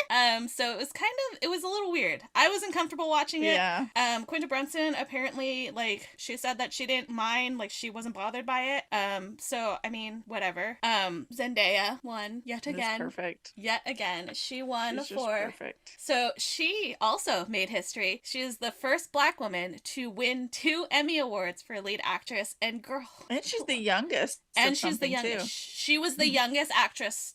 So it was a little weird. I wasn't comfortable watching it. Yeah. Quinta Brunson, apparently, like, she said that she didn't mind, like, she wasn't bothered by it. So, I mean, whatever. Zendaya won yet again. That's perfect. Yet again. She won She's just perfect. So she also made history. She is the first Black woman to win 2 Emmy Awards for lead actress, and girl. And she's the youngest. And she's the youngest. Too. She was the youngest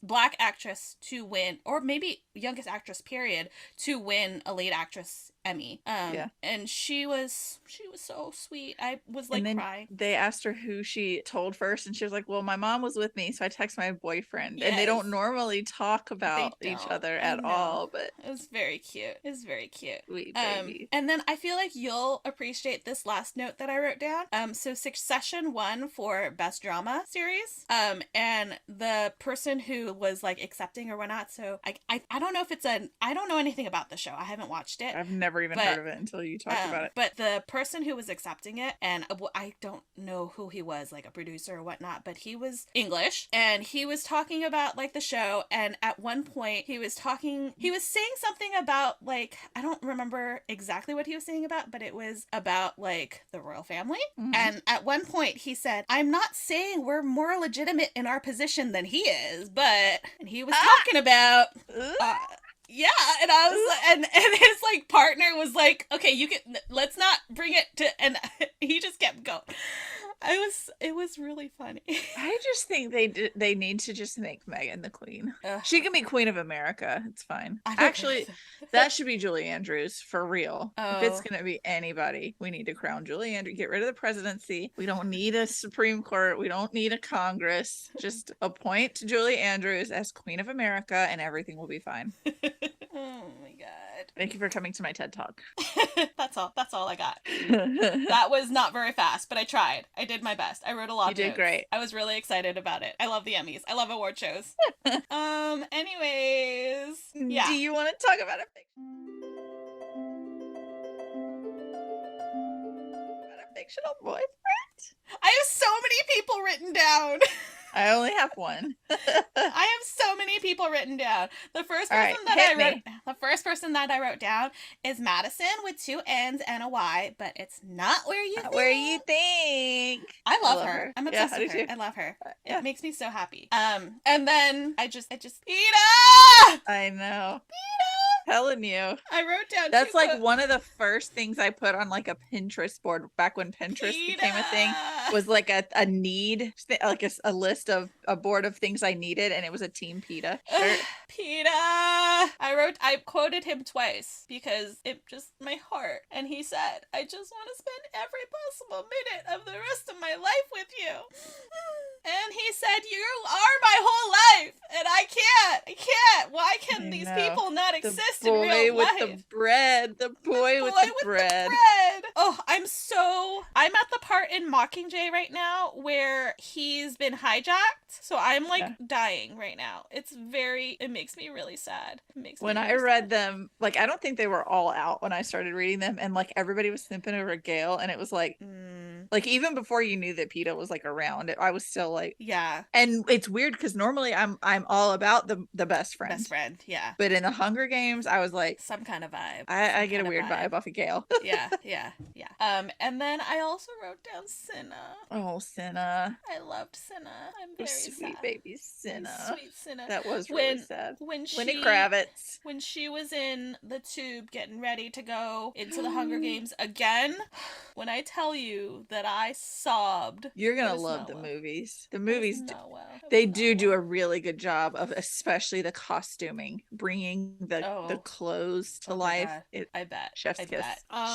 Black actress to win, or maybe youngest actress period, to win a lead actress Emmy. And she was so sweet. I was like, and then crying. They asked her who she told first, and she was like, well, my mom was with me, so I text my boyfriend. Yes. And they don't normally talk about each other at all, but it was very cute. It was very cute. Sweet baby. And then I feel like you'll appreciate this last note that I wrote down. So Succession won for Best Drama Series. And the person who was like accepting or whatnot, so I don't know if I don't know anything about the show. I haven't watched it. I've never even heard of it until you talked about it. But the person who was accepting it, and I don't know who he was, like a producer or whatnot, but he was English, and he was talking about like the show, and at one point he was saying something about, like, I don't remember exactly what he was saying about, but it was about like the royal family. And at one point he said, I'm not saying we're more legitimate in our position than he is, and he was talking about yeah, and I was and his like partner was like, okay, let's not bring it to, and he just kept going. It was really funny. I just think they need to just make Meghan the queen. She can be Queen of America. It's fine. Actually, that should be Julie Andrews for real. If it's gonna be anybody, we need to crown Julie Andrews. Get rid of the presidency. We don't need a Supreme Court. We don't need a Congress. Just appoint Julie Andrews as Queen of America, and everything will be fine. Oh my god. Thank you for coming to my TED Talk. That's all I got. That was not very fast, but I tried. I did my best. I wrote a lot of notes. You did great. I was really excited about it. I love the Emmys. I love award shows. Anyways. Yeah. Do you want to talk about a fictional boyfriend? I have so many people written down. I only have one. I have so many people written down. The first person that I wrote down is Madison with 2 N's and a Y, but it's not where you think. Where you think. I love her. I'm obsessed with her. I love her. It makes me so happy. And then I just Rita! I know. Rita! Telling you. I wrote down that's like one of the first things I put on like a Pinterest board back when Pinterest became a thing, was like a need, like a list of a board of things I needed, and it was a Team PETA shirt. PETA! I quoted him twice because it just, my heart, and he said, I just want to spend every possible minute of the rest of my life with you. And he said, you are my whole life, and I can't. Why can these people not exist in real life? The boy with the bread. Oh, I'm at the part in Mockingjay right now where he's been hijacked, so I'm like dying right now. It makes me really sad. When I read them, like, I don't think they were all out when I started reading them, and like everybody was simping over Gail, and it was like, like even before you knew that PETA was like around, I was still like, yeah. And it's weird because normally I'm all about the best friend. Best friend, yeah. But in the Hunger Games, I was like, some kind of vibe. I get a weird vibe off of Gail. yeah. And then I also wrote down Cinna. Oh, Cinna. I loved Cinna. I'm very sweet sad. Baby Cinna. Sweet Cinna. That was really sad. Lenny Kravitz. When she was in the tube getting ready to go into the Hunger Games again, when I tell you that I sobbed. You're gonna love the movies. The movies, they do a really good job of, especially the costuming, bringing the clothes to life. I bet. Chef's kiss.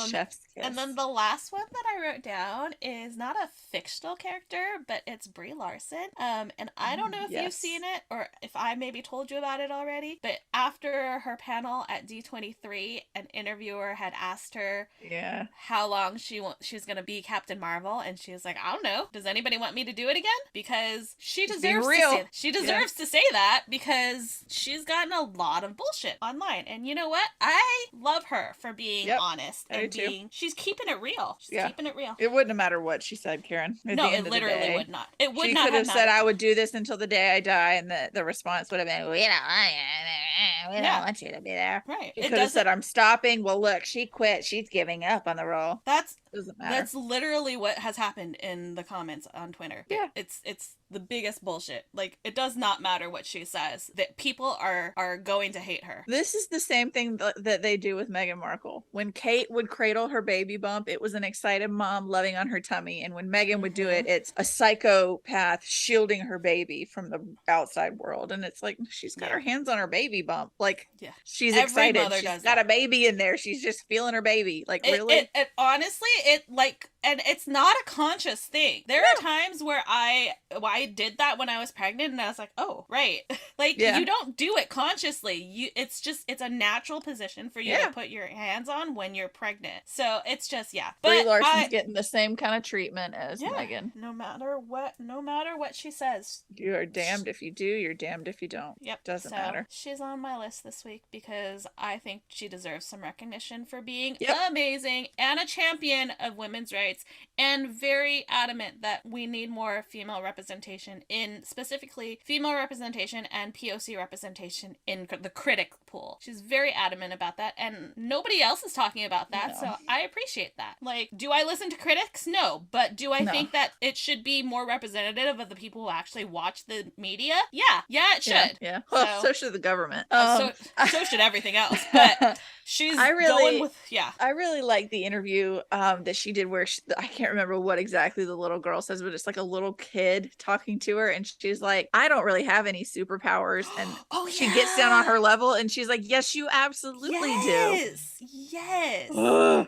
Chef's kiss. And then the last one that I wrote down is not a fictional character, but it's Brie Larson. And I don't know if you've seen it or if I maybe told you about it already, but after her panel at D23, an interviewer had asked her how long she was going to be Captain Marvel. Marvel, and she was like, I don't know, does anybody want me to do it again? Because she She's being deserves to real. say she deserves to say that, because she's gotten a lot of bullshit online. And you know what? I love her for being Yep, honest I and do too. being she's keeping it real. She's Yeah. keeping it real. It wouldn't have mattered what she said, Karen. At No, the end it of the literally day, would not. It would she not could have said, mattered. I would do this until the day I die, and the response would have been, we don't Yeah. want you to be there. Right. She It could have doesn't said, I'm stopping. Well, look, she quit. She's giving up on the role. Doesn't matter. That's literally what has happened in the comments on Twitter. Yeah. It's the biggest bullshit. Like, it does not matter what she says. That people are going to hate her. This is the same thing that they do with Meghan Markle. When Kate would cradle her baby bump, it was an excited mom loving on her tummy. And when Meghan would do it, it's a psychopath shielding her baby from the outside world. And it's like, she's got her hands on her baby bump. Like, Yeah. she's Every excited. mother She's does got that. a baby in there. She's just feeling her baby. Like, really? It honestly, and it's not a conscious thing. There are times where I did that when I was pregnant, and I was like, oh, right. Like, you don't do it consciously. It's a natural position for you to put your hands on when you're pregnant. So it's just, but Brie Larson's getting the same kind of treatment as Meghan. No matter what she says. You are damned if you do, you're damned if you don't. Yep. Doesn't So matter. she's on my list this week because I think she deserves some recognition for being amazing and a champion of women's rights, and very adamant that we need more female representation, in specifically female representation and POC representation in the critic pool. She's very adamant about that, and nobody else is talking about that. No. So I appreciate that. Like, do I listen to critics? No. But do I think that it should be more representative of the people who actually watch the media? Yeah, it should. Yeah. Well, so should the government. So should everything else. But she's going with I really like the interview that she did where I can't remember what exactly the little girl says, but it's like a little kid talking to her, and she's like, I don't really have any superpowers, and she gets down on her level, and she's like, yes, you absolutely do. Yes.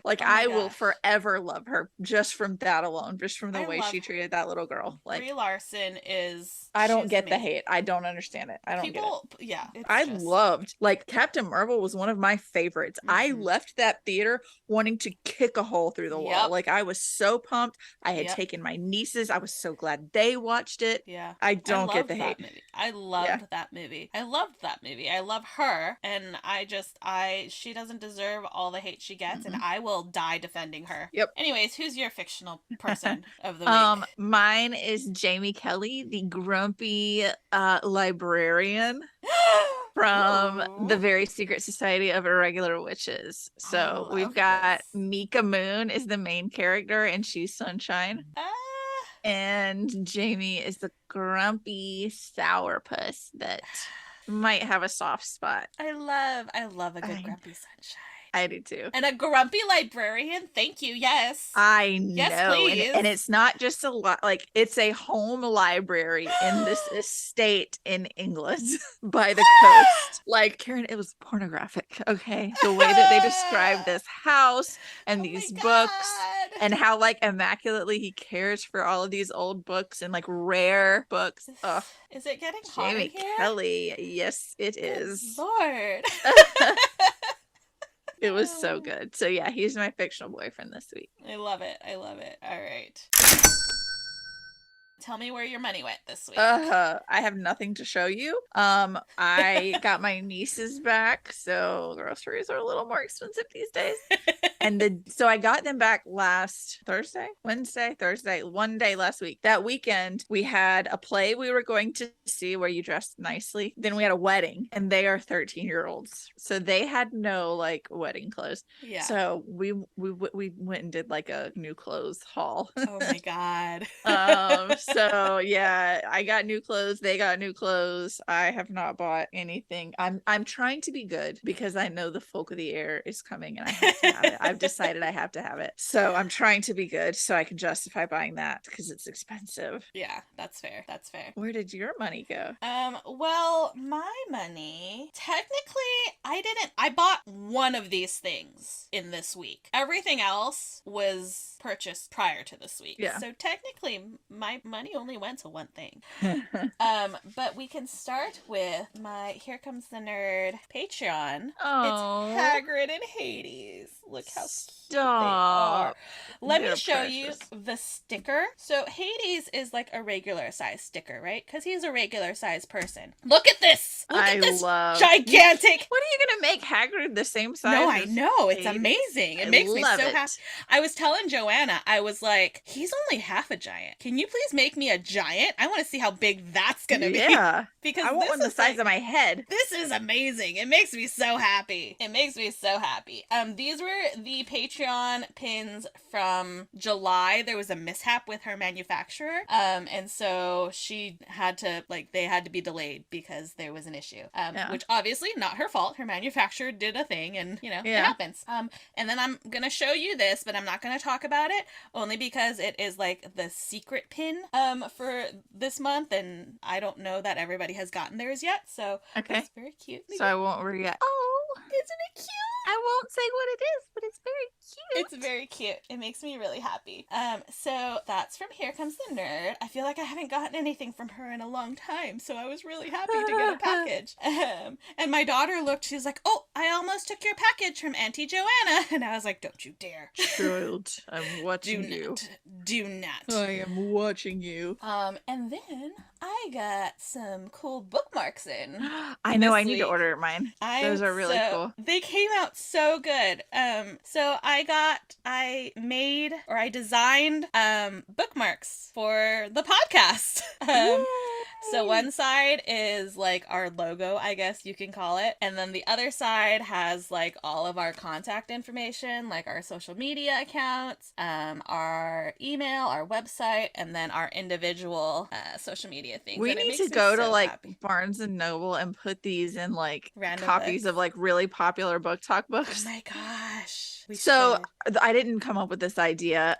Like, I will forever love her just from that alone, just from the way she treated that little girl. Like, Brie Larson is. I don't get the hate. I don't understand it. I don't get it. Yeah. I loved, like, Captain Marvel was one of my favorites. I left that theater wanting to kick a hole through the wall. Like, I was so pumped. I had taken my nieces. I was so glad they watched it. Yeah. I don't get the hate. Movie. I loved that movie. I loved that movie. I love her, and she doesn't deserve all the hate she gets, and I will die defending her. Yep. Anyways, who's your fictional person of the week? Mine is Jamie Kelly, the grumpy librarian from the Very Secret Society of Irregular Witches. So we've got Mika Moon is the main character, and she's Sunshine. And Jamie is the grumpy sourpuss that might have a soft spot. I love a good grumpy Sunshine. I do too. And a grumpy librarian. Thank you. Yes. I know. Yes, please. And it's not just like, it's a home library in this estate in England by the coast. Like, Karen, it was pornographic. Okay. The way that they describe this house and these books, and how, like, immaculately he cares for all of these old books and, like, rare books. Is it getting hot Jamie in here? Kelly. Yes, it is. Lord. It was so good. So yeah, he's my fictional boyfriend this week. I love it. All right. Tell me where your money went this week. I have nothing to show you. I got my nieces back, so groceries are a little more expensive these days. And so I got them back last Thursday, one day last week. That weekend, we had a play we were going to see where you dressed nicely. Then we had a wedding, and they are 13-year-olds. So they had no, like, wedding clothes. Yeah. So we went and did, like, a new clothes haul. Oh my God. So yeah, I got new clothes. They got new clothes. I have not bought anything. I'm trying to be good because I know the Folk of the Air is coming, and I have to have it. I've decided I have to have it. So I'm trying to be good so I can justify buying that because it's expensive. Yeah, that's fair. Where did your money go? Well, my money, technically, I bought one of these things in this week. Everything else was purchased prior to this week. Yeah. So technically, my money only went to one thing. But we can start with my Here Comes the Nerd Patreon. Oh. It's Hagrid and Hades. Look how Stop. Let me They're show you precious. the sticker. So Hades is like a regular size sticker, right? Because he's a regular size person. Look at this. Look I at this love gigantic. What are you gonna make Hagrid the same size? No, I as know. It's Hades? amazing. It I makes me love so it. happy. I was telling Joanna, I was like, he's only half a giant. Can you please make me a giant? I want to see how big that's going to be. Yeah. Because I want this one the is size like, of my head. this is amazing. It makes me so happy. It makes me so happy. These were the Patreon pins from July. There was a mishap with her manufacturer. And so she had to, like, they had to be delayed because there was an issue. Which obviously not her fault. Her manufacturer did a thing and, you know, it happens. And then I'm going to show you this, but I'm not going to talk about it only because it is like the secret pin for this month. And I don't know that everybody has gotten theirs yet. So it's very cute. So I won't forget. Oh, isn't it cute? I won't say what it is, but it's very cute. It's very cute. It makes me really happy. So that's from Here Comes the Nerd. I feel like I haven't gotten anything from her in a long time, so I was really happy to get a package. And my daughter looked, she was like, oh, I almost took your package from Auntie Joanna. And I was like, don't you dare. Child, I'm watching you. Do not. I am watching you. And then I got some cool bookmarks in. I know, I need to order mine. Those are really cool. They came out so good. So I designed bookmarks for the podcast. So one side is like our logo, I guess you can call it. And then the other side has like all of our contact information, like our social media accounts, our email, our website, and then our individual social media things. We and need to go to like Barnes and Noble and put these in like random copies books of like really popular book talk books. Oh my gosh. I didn't come up with this idea.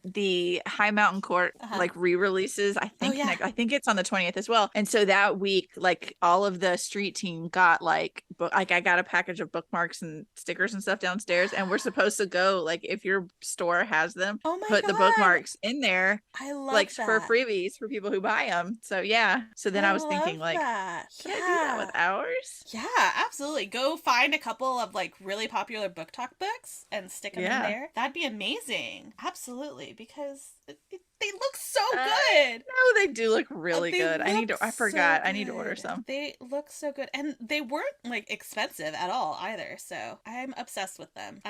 The High Mountain Court like re-releases, I think I think it's on the 20th as well. And so that week, like all of the street team got like I got a package of bookmarks and stickers and stuff downstairs, and we're supposed to go, like, if your store has them, put the bookmarks in there. I love like that. for freebies for people who buy them. So yeah. So then I was thinking like, can I do that with ours? Yeah, absolutely. Go find a couple of like really popular book talk books and stick them in there. That'd be amazing. Absolutely, because they look so good. No, they do look really good. I forgot. I need to order some. They look so good. And they weren't like expensive at all either. So I'm obsessed with them.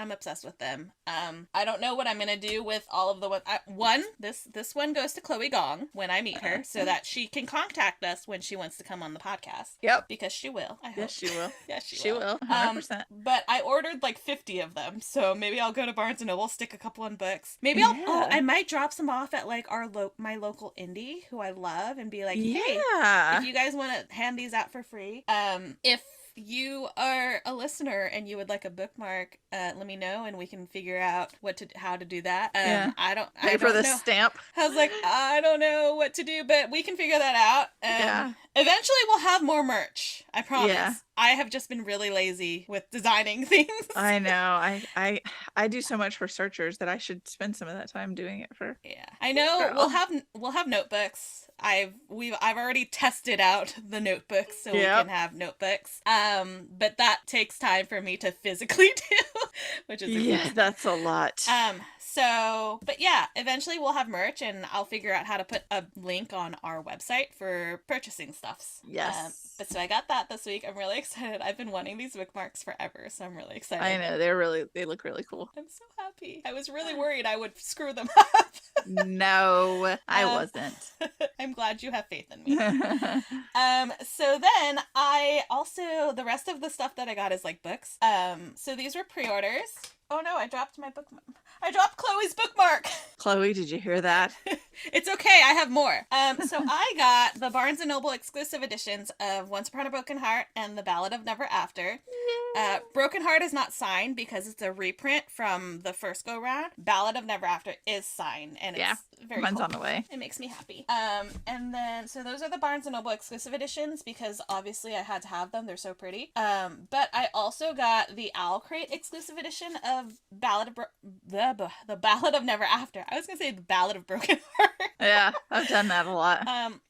I don't know what I'm going to do with all of the one. This one goes to Chloe Gong when I meet her so that she can contact us when she wants to come on the podcast. Yep. Because she will. I hope. Yes, she will. Yes, she will. 100%. But I ordered like 50 of them. So maybe I'll go to Barnes & Noble, stick a couple in books. Maybe I might drop some off at like my local indie who I love and be like, hey, if you guys want to hand these out for free, if you are a listener and you would like a bookmark, let me know and we can figure out how to do that. I don't know. Stamp. I was like, I don't know what to do, but we can figure that out. Eventually we'll have more merch. I promise. Yeah. I have just been really lazy with designing things. I know. I do so much for searchers that I should spend some of that time doing it for. Yeah. I know we'll have notebooks. I've already tested out the notebooks so we can have notebooks. But that takes time for me to physically do, which is that's a lot. But yeah, eventually we'll have merch and I'll figure out how to put a link on our website for purchasing stuffs. Yes. But so I got that this week. I'm really excited. I've been wanting these bookmarks forever, so I'm really excited. I know, they look really cool. I'm so happy. I was really worried I would screw them up. No, I wasn't. I'm glad you have faith in me. So then the rest of the stuff that I got is like books. So these were pre-orders. Oh no, I dropped my bookmark. I dropped Chloe's bookmark. Chloe, did you hear that? It's okay, I have more. So I got the Barnes & Noble exclusive editions of Once Upon a Broken Heart and The Ballad of Never After. Broken Heart is not signed because it's a reprint from the first go round. Ballad of Never After is signed and it's very mine's cool. on the way. It makes me happy. And then so those are the Barnes & Noble exclusive editions because obviously I had to have them. They're so pretty. But I also got the Owl Crate exclusive edition of the Ballad of Never After. I was gonna say the Ballad of Broken Heart. Yeah, I've done that a lot.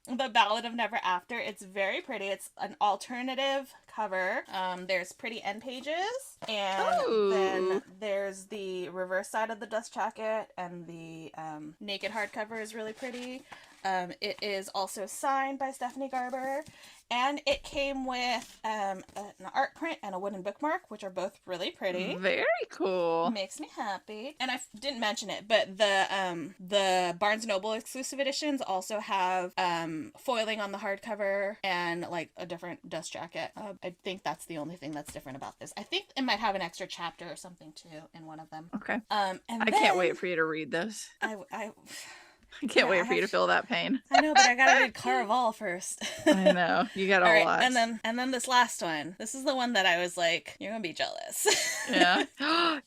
The Ballad of Never After. It's very pretty. It's an alternative cover. There's pretty end pages, and Ooh. then there's the reverse side of the dust jacket, and the naked hardcover is really pretty. It is also signed by Stephanie Garber, and it came with an art print and a wooden bookmark, which are both really pretty. Very cool. Makes me happy. And I didn't mention it, but the Barnes & Noble exclusive editions also have foiling on the hardcover and like a different dust jacket. I think that's the only thing that's different about this. I think it might have an extra chapter or something too in one of them. Okay. And I can't wait for you to read this. I can't wait for you to feel that pain. I know, but I gotta read Caraval first. I know. You got a lot. And then this last one. This is the one that I was like, you're gonna be jealous. Yeah.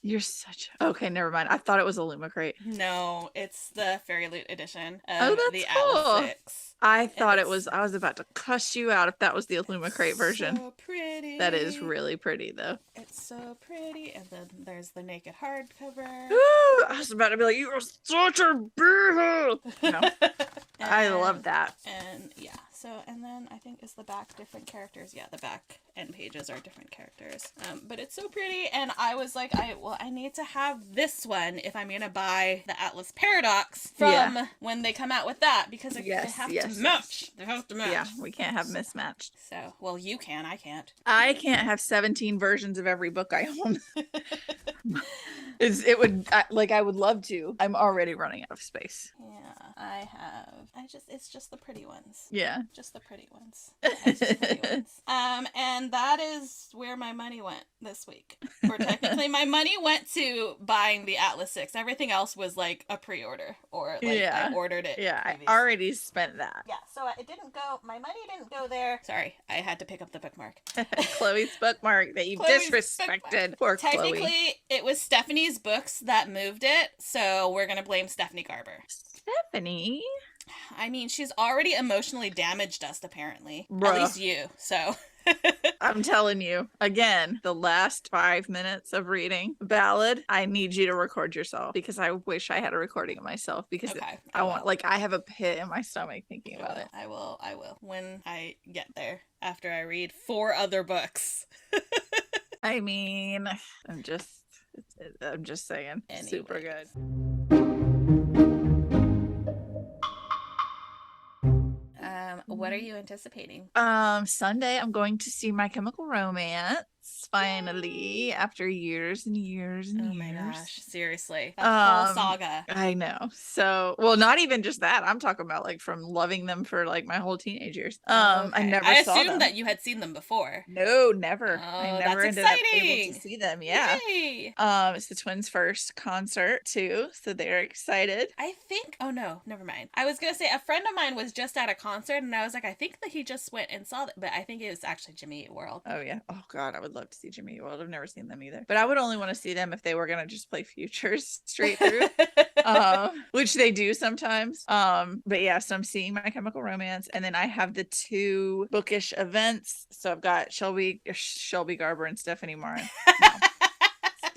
You're such okay, never mind. I thought it was a Lumicrate. No, it's the Fairy Loot edition Oh, of that's the cool. Atlas 6. I thought it was I was about to cuss you out if that was the Lumicrate version. So pretty. That is really pretty though. It's so pretty. And then there's the naked hardcover. Ooh, I was about to be like, you are such a boo. No. I love that. And yeah, so, and then I think is the back different characters. Yeah, the back end pages are different characters. But it's so pretty, and I was like, I need to have this one if I'm gonna buy the Atlas Paradox from when they come out with that, because they have to match. They have to match. Yeah, we can't have mismatched. So, well, you can, I can't. I can't have 17 versions of every book I own. It would I would love to. I'm already running out of space. Yeah, it's just the pretty ones. Yeah. Just the pretty ones. It's just the pretty ones. And that is where my money went this week. Or technically my money went to buying the Atlas 6. Everything else was like a pre-order, or like I ordered it. Yeah, previously. I already spent that. Yeah, so it didn't go, my money didn't go there. Sorry, I had to pick up the bookmark. Chloe's bookmark that you disrespected. Poor Technically, Chloe. it was Stephanie's books that moved it, so we're gonna blame Stephanie Garber. Stephanie? I mean, she's already emotionally damaged us, apparently. Bruh. At least you, so. I'm telling you, again, the last 5 minutes of reading Ballad, I need you to record yourself, because I wish I had a recording of myself, because I want, like, I have a pit in my stomach thinking about it. I will. When I get there, after I read 4 other books. I mean, I'm just saying. Anyways. Super good. What are you anticipating? Sunday I'm going to see My Chemical Romance finally, after years and years and years. Oh my gosh, seriously. That whole saga. I know. So, well, not even just that. I'm talking about like from loving them for like my whole teenage years. Okay. I never saw them. I assumed that you had seen them before. No, never. Oh, I never that's ended up exciting. able to see them. Yeah. Yay. It's the twins' first concert too, so they're excited. I think, oh no, never mind. I was gonna say a friend of mine was just at a concert, and I was like, I think that he just went and saw that, but I think it was actually Jimmy Eat World. Oh yeah. Oh god, I would love to see Jimmy Eat World. I've never seen them either, but I would only want to see them if they were gonna just play Futures straight through. Which they do sometimes. But yeah, so I'm seeing My Chemical Romance, and then I have the 2 bookish events. So I've got Shelby Garber and Stephanie Marin. No.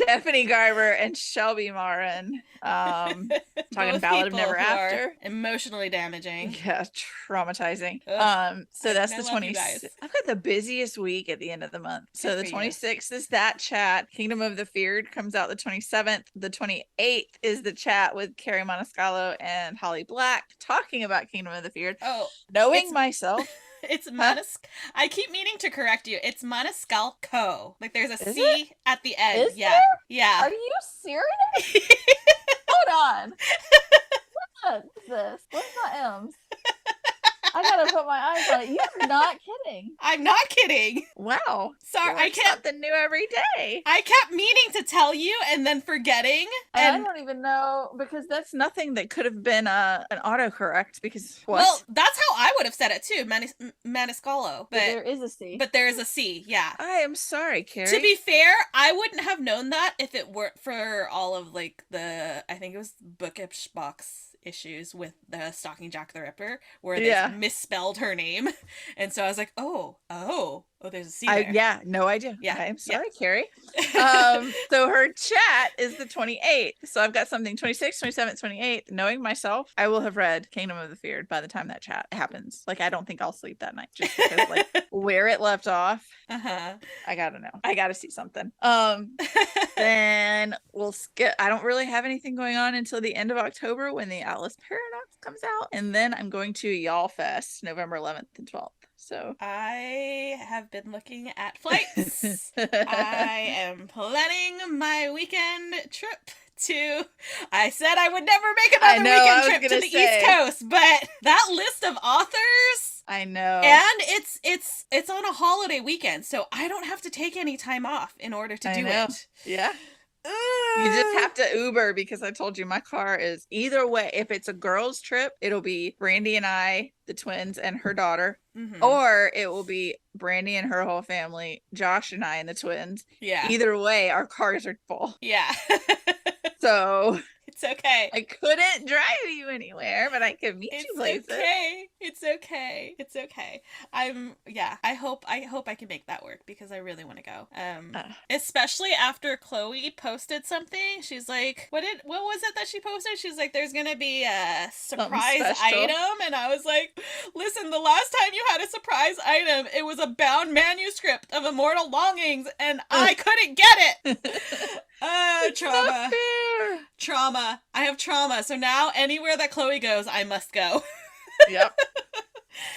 Stephanie Garber and Shelby Marin. Talking Both Ballad of people Never who are After. Emotionally damaging. Yeah, traumatizing. Ugh. So that's the I love you 26th. guys. I've got the busiest week at the end of the month. So Good the for you. 26th is that chat. Kingdom of the Feared comes out the 27th. The 28th is the chat with Carrie Moniscalco and Holly Black talking about Kingdom of the Feared. Oh, Knowing it's- myself. it's I keep meaning to correct you. It's Moniscalco. Like there's a Is C it? at the end. Is Yeah. there? Yeah. Are you serious? Hold on. What is this? Where's my M's? I gotta put my eyes on it. You're not kidding. I'm not kidding. Wow. Sorry, Learn I kept something new every day. I kept meaning to tell you and then forgetting. And And I don't even know, because that's nothing that could have been an autocorrect, because what? well, that's how I would have said it too, Maniscalco. there But is a C. but there is a C. Yeah. I am sorry, Carrie. To be fair, I wouldn't have known that if it weren't for all of like I think it was Bookish box issues with the Stalking Jack the Ripper, where they misspelled her name, and so I was like, oh, Oh, there's a C there. Yeah, no idea. Yeah, I'm yeah. sorry, Carrie. So her chat is the 28th. So I've got something 26th, 27th, 28th. Knowing myself, I will have read Kingdom of the Feared by the time that chat happens. Like, I don't think I'll sleep that night just because, like, where it left off. I gotta know. I gotta see something. Then we'll skip. I don't really have anything going on until the end of October when the Atlas Paradox comes out, and then I'm going to Y'all Fest November 11th and 12th. So I have been looking at flights. I am planning my weekend trip to. I said I would never make another weekend trip to the East Coast, but that list of authors. I know. And it's on a holiday weekend, so I don't have to take any time off in order to do it. Yeah. You just have to Uber because I told you my car is either way. If it's a girls' trip, it'll be Brandy and I, the twins, and her daughter. Mm-hmm. Or it will be Brandy and her whole family, Josh and I and the twins. Yeah. Either way, our cars are full. Yeah. So it's okay. I couldn't drive you anywhere, but I could meet you places. It's okay. It's okay. I hope I can make that work because I really want to go. Especially after Chloe posted something. She's like, what was it that she posted? She's like, there's gonna be a surprise item, and I was like, listen, the last time you had a surprise item, it was a bound manuscript of Immortal Longings, and I couldn't get it. Trauma. Trauma. I have trauma. So now anywhere that Chloe goes, I must go. Yep.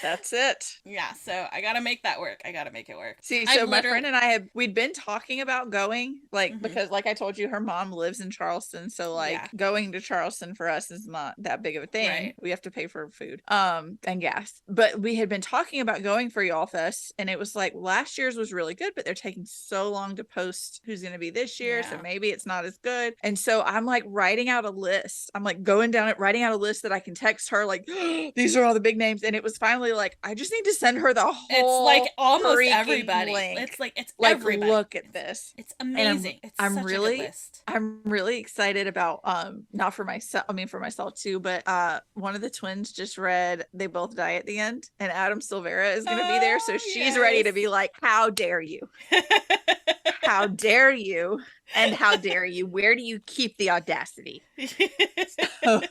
That's it. Yeah, so I gotta make that work. I gotta make it work. See, so my friend and I we'd been talking about going, like, because like I told you, her mom lives in Charleston, so like going to Charleston for us is not that big of a thing. Right. We have to pay for food and gas. But we had been talking about going for Y'all Fest, and it was like last year's was really good, but they're taking so long to post who's gonna be this year, so maybe it's not as good. And so I'm like writing out a list. I'm like going down it, writing out a list that I can text her, like, these are all the big names. And it was finally like, I just need to send her the whole. It's like almost everybody. Link. It's like everybody. Look at this. It's amazing. I'm such a good list. I'm really excited about not for myself. I mean for myself too, but one of the twins just read They Both Die at the End, and Adam Silvera is going to be there, so she's ready to be like, how dare you? How dare you? And how dare you? Where do you keep the audacity? So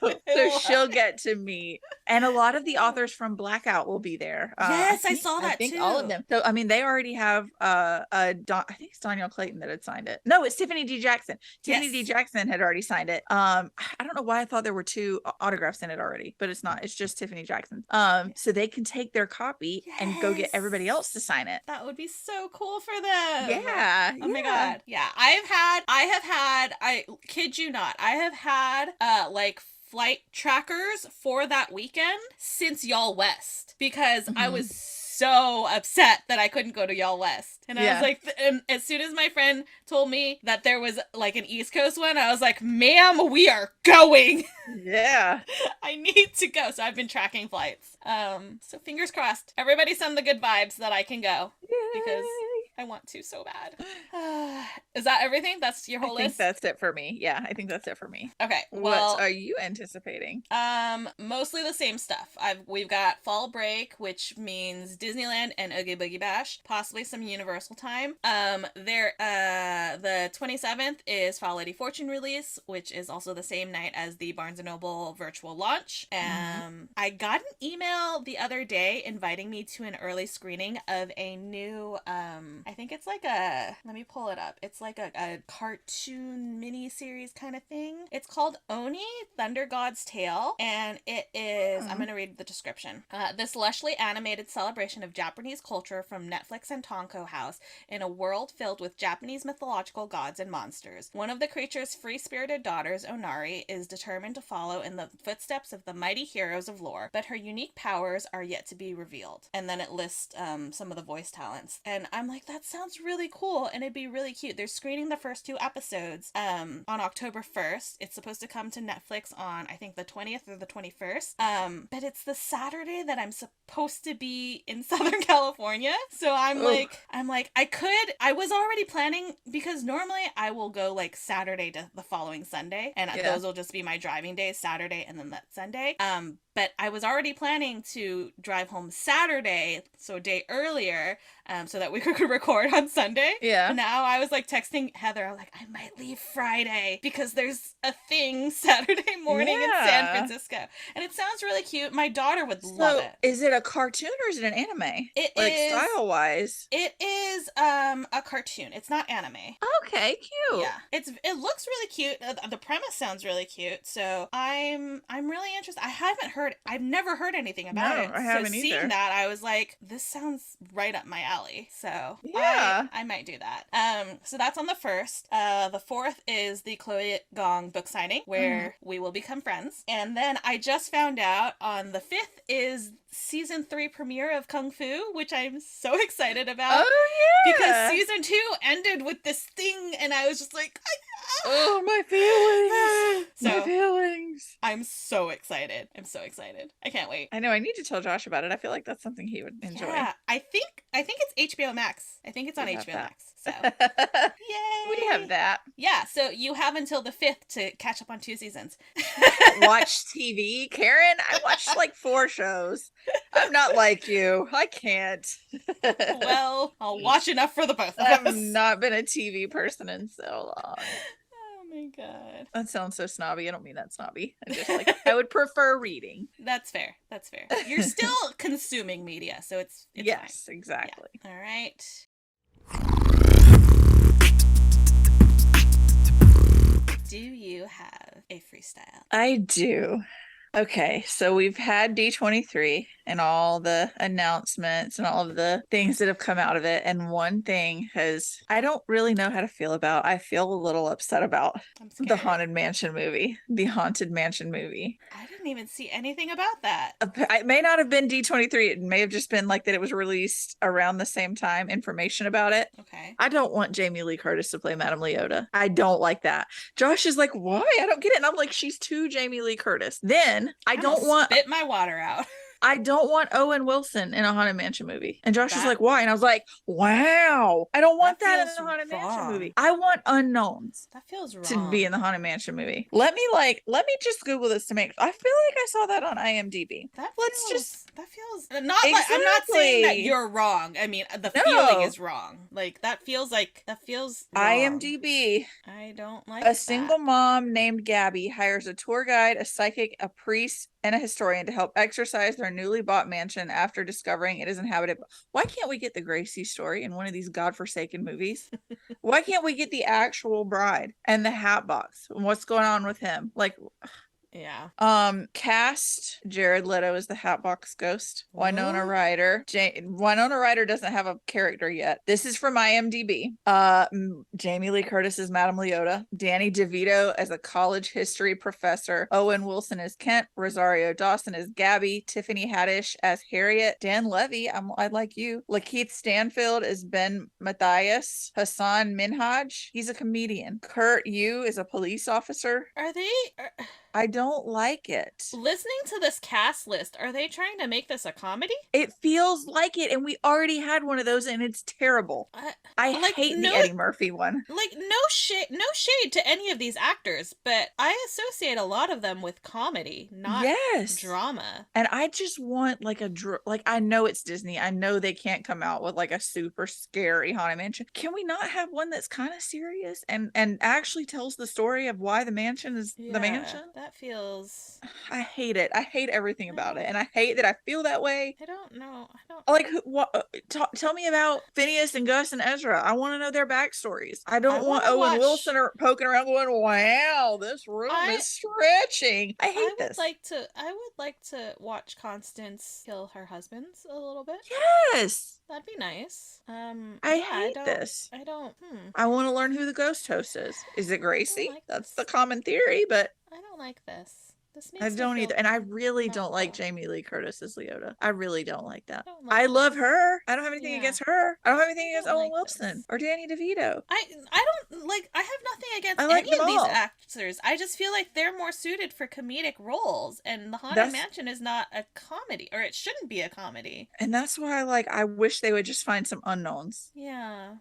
she'll get to meet. And a lot of the authors from Blackout will be there. Yes, I saw that too. I think all of them. So, I mean, they already have, I think it's Danielle Clayton that had signed it. No, it's Tiffany D. Jackson. Tiffany D. Jackson had already signed it. I don't know why I thought there were 2 autographs in it already, but it's not. It's just Tiffany Jackson. So they can take their copy and go get everybody else to sign it. That would be so cool for them. Yeah. Oh my God. Yeah. I kid you not, I have had like flight trackers for that weekend since Y'all West, because I was so upset that I couldn't go to Y'all West. And I was like, as soon as my friend told me that there was like an East Coast one, I was like, ma'am, we are going. Yeah. I need to go. So I've been tracking flights. So fingers crossed. Everybody send the good vibes that I can go. Yay. Because I want to so bad. Is that everything? That's your whole list? I think that's it for me. Yeah, I think that's it for me. Okay. Well, what are you anticipating? Mostly the same stuff. We've got fall break, which means Disneyland and Oogie Boogie Bash, possibly some Universal time. The 27th is Fall Lady Fortune release, which is also the same night as the Barnes & Noble virtual launch. I got an email the other day inviting me to an early screening of a new, I think it's like let me pull it up. It's like a cartoon mini series kind of thing. It's called Oni, Thunder God's Tale, and it is, I'm going to read the description. This lushly animated celebration of Japanese culture from Netflix and Tonko House in a world filled with Japanese mythological gods and monsters. One of the creature's free-spirited daughters, Onari, is determined to follow in the footsteps of the mighty heroes of lore, but her unique powers are yet to be revealed. And then it lists some of the voice talents. And I'm like, that sounds really cool, and it'd be really cute. They're screening the first 2 episodes on October 1st. It's supposed to come to Netflix on, I think, the 20th or the 21st. But it's the Saturday that I'm supposed to be in Southern California. So I'm like, I was already planning, because normally I will go like Saturday to the following Sunday, and those will just be my driving days, Saturday and then that Sunday. But I was already planning to drive home Saturday, so a day earlier, so that we could record on Sunday. Yeah. And now I was like texting Heather, I was like, I might leave Friday because there's a thing Saturday morning in San Francisco. And it sounds really cute. My daughter would love it. Is it a cartoon or is it an anime? It like is style-wise. It is a cartoon. It's not anime. Okay, cute. Yeah. It looks really cute. The premise sounds really cute. So I'm really interested. I've never heard anything about it. I haven't so either. Seeing that, I was like, this sounds right up my alley. So yeah, I might do that. So that's on the 1st. The 4th is the Chloe Gong book signing, where we will become friends. And then I just found out on the 5th is season 3 premiere of Kung Fu, which I'm so excited about. Oh yeah, because season 2 ended with this thing, and I was just like, oh, my feelings. So, my feelings. I'm so excited. I'm so excited. I can't wait. I know. I need to tell Josh about it. I feel like that's something he would enjoy. Yeah, I think it's HBO Max. I think it's on HBO Max. So, yay! We have that. Yeah, so you have until the 5th to catch up on 2 seasons. Watch TV, Karin. I watched like 4 shows. I'm not like you. I can't. Well, I'll watch enough for the both of us. I've not been a TV person in so long. Oh my god. That sounds so snobby. I don't mean that snobby. I just like I would prefer reading. That's fair. That's fair. You're still consuming media, so it's yes, fine. exactly. Yeah. All right. Do you have a freestyle? I do. Okay, so we've had D23 and all the announcements and all of the things that have come out of it. And one thing I don't really know how to feel about. I feel a little upset about the Haunted Mansion movie, the Haunted Mansion movie. I didn't even see anything about that. It may not have been D23. It may have just been like that it was released around the same time, information about it. Okay. I don't want Jamie Lee Curtis to play Madame Leota. I don't like that. Josh is like, why? I don't get it. And I'm like, she's too Jamie Lee Curtis. Then I don't want spit my water out. I don't want Owen Wilson in a Haunted Mansion movie. And Josh was like, why? And I was like, wow. I don't want that in the Haunted Mansion movie. I want unknowns. That feels wrong. To be in the Haunted Mansion movie. Let me just Google this to make I feel like I saw that on IMDb. That feels not exactly. like I'm not saying that you're wrong. I mean, the feeling is wrong. Like that feels wrong. IMDb. I don't like a single mom named Gabby hires a tour guide, a psychic, a priest, and a historian to help exorcise their newly bought mansion after discovering it is inhabited. Why can't we get the Gracie story in one of these godforsaken movies? Why can't we get the actual bride and the hat box? What's going on with him? Like, yeah. Cast Jared Leto as the Hatbox Ghost. Winona Ryder. Winona Ryder doesn't have a character yet. This is from IMDb. Jamie Lee Curtis as Madame Leota. Danny DeVito as a college history professor. Owen Wilson as Kent. Rosario Dawson as Gabby. Tiffany Haddish as Harriet. Dan Levy, I like you. Lakeith Stanfield as Ben Matthias. Hassan Minhaj, he's a comedian. Kurt Yu is a police officer. I don't like it. Listening to this cast list, are they trying to make this a comedy? It feels like it, and we already had one of those, and it's terrible. I hate the Eddie Murphy one. Like, no shade to any of these actors, but I associate a lot of them with comedy, not drama. And I just want like I know it's Disney. I know they can't come out with like a super scary Haunted Mansion. Can we not have one that's kind of serious and actually tells the story of why the mansion is the mansion? That feels... I hate it. I hate everything about it. And I hate that I feel that way. I don't know. Like, tell me about Phineas and Gus and Ezra. I want to know their backstories. I don't want Owen Wilson poking around going, wow, this room is stretching. I hate this. I would like to watch Constance kill her husbands a little bit. Yes. That'd be nice. I hate this. I want to learn who the ghost host is. Is it Gracie? That's the common theory, but I don't like this. This I makes me don't feel either. And I really not don't like well. Jamie Lee Curtis as Leota. I really don't like that. I don't I like love this. her. I don't have anything Yeah. against her. I don't have anything I against don't Owen like Wilson this. or Danny DeVito. I don't like. I have nothing against I like any them of these all. actors. I just feel like they're more suited for comedic roles, and The Haunted That's Mansion is not a comedy, or it shouldn't be a comedy. and that's why like I wish they would just find some unknowns. Yeah.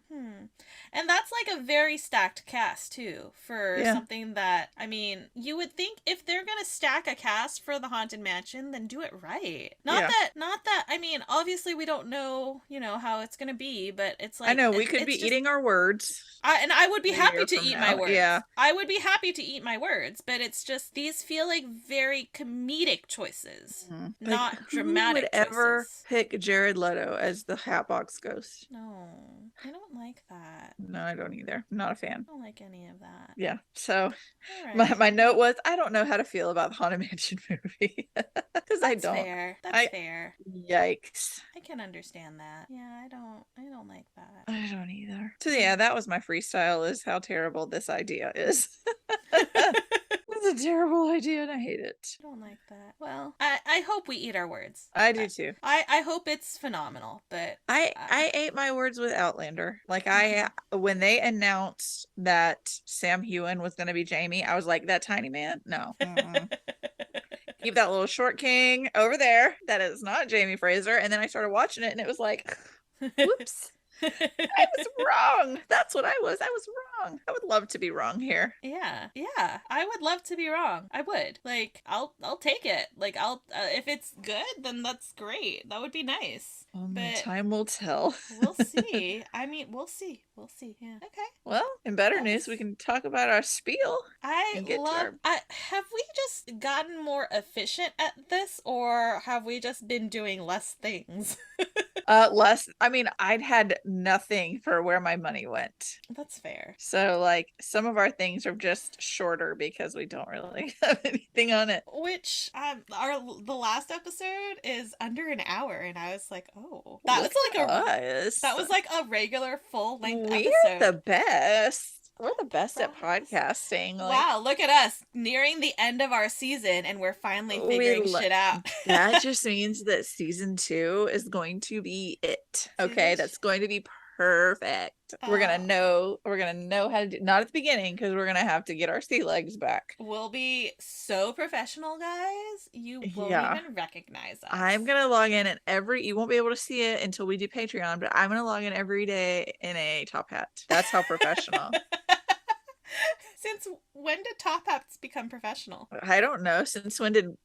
And that's like a very stacked cast too for Yeah. something that, I mean, you would think if they're going to stack a cast for the Haunted Mansion, then do it right. Yeah. Not that I mean, obviously we don't know, how it's going to be, but it's like I know we could be it's just eating our words. and I would be a happy year to from eat now. my words. Yeah. I would be happy to eat my words, but it's just these feel like very comedic choices, Like, not who dramatic would ever choices. pick Jared Leto as the Hatbox Ghost? No, I don't like that. No, I don't either. I'm not a fan. I don't like any of that. Yeah. So All my, right. my note was I don't know how to feel about the Haunted Mansion movie. Because I That's don't. fair. That's fair. Yikes. I can understand that. Yeah, I don't like that. I don't either. So yeah, that was my freestyle, is how terrible this idea is. It's a terrible idea and I hate it. I don't like that. Well, I hope we eat our words. I do too. I hope it's phenomenal, but I ate my words with Outlander. Like when they announced that Sam Heughan was going to be Jamie, I was like, that tiny man? No. Mm-mm. Keep that little short king over there. That is not Jamie Fraser. And then I started watching it and it was like, whoops. I was wrong. That's what I was. I was wrong. I would love to be wrong here. Yeah. I would love to be wrong. I would. Like, I'll take it. Like, I'll if it's good, then that's great. That would be nice. Only But time will tell. we'll see. I mean, we'll see. We'll see. Yeah. Okay. Well, in better That's- news, we can talk about our spiel. I And get to love. our- Have we just gotten more efficient at this, or have we just been doing less things? Less. I mean, I'd had nothing for where my money went. That's fair. So, like, some of our things are just shorter because we don't really have anything on it. Which the last episode is under an hour, and I was like, oh, that was like us. that was like a regular full length We're episode. the best. We're the best at podcasting. Like, Wow, look at us nearing the end of our season, and we're finally figuring shit out. that just means that season 2 is going to be it. Okay, that's going to be perfect. We're gonna know how to do, not at the beginning because we're gonna have to get our sea legs back. We'll be so professional, guys. You won't even recognize us. I'm gonna log in and you won't be able to see it until we do Patreon, but I'm gonna log in every day in a top hat. That's how professional. Since when did top hats become professional? I don't know. Since when did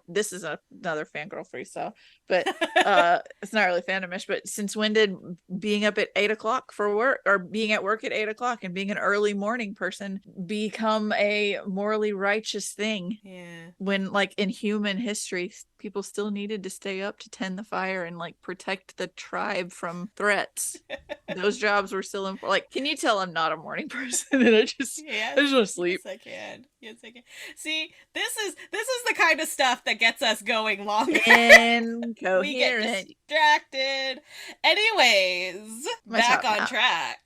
this is another fangirl freestyle, but it's not really fandomish, but since when did being up at 8 o'clock for work or being at work at 8 o'clock and being an early morning person become a morally righteous thing? Yeah. When like in human history, people still needed to stay up to tend the fire and like protect the tribe from threats. Those jobs were still important. Like, can you tell I'm not a morning person and I just want to sleep? Yes, I can. Yes, I can. See, this is the kind of stuff that gets us going longer. Incoherent. We get distracted. Anyways, back on track.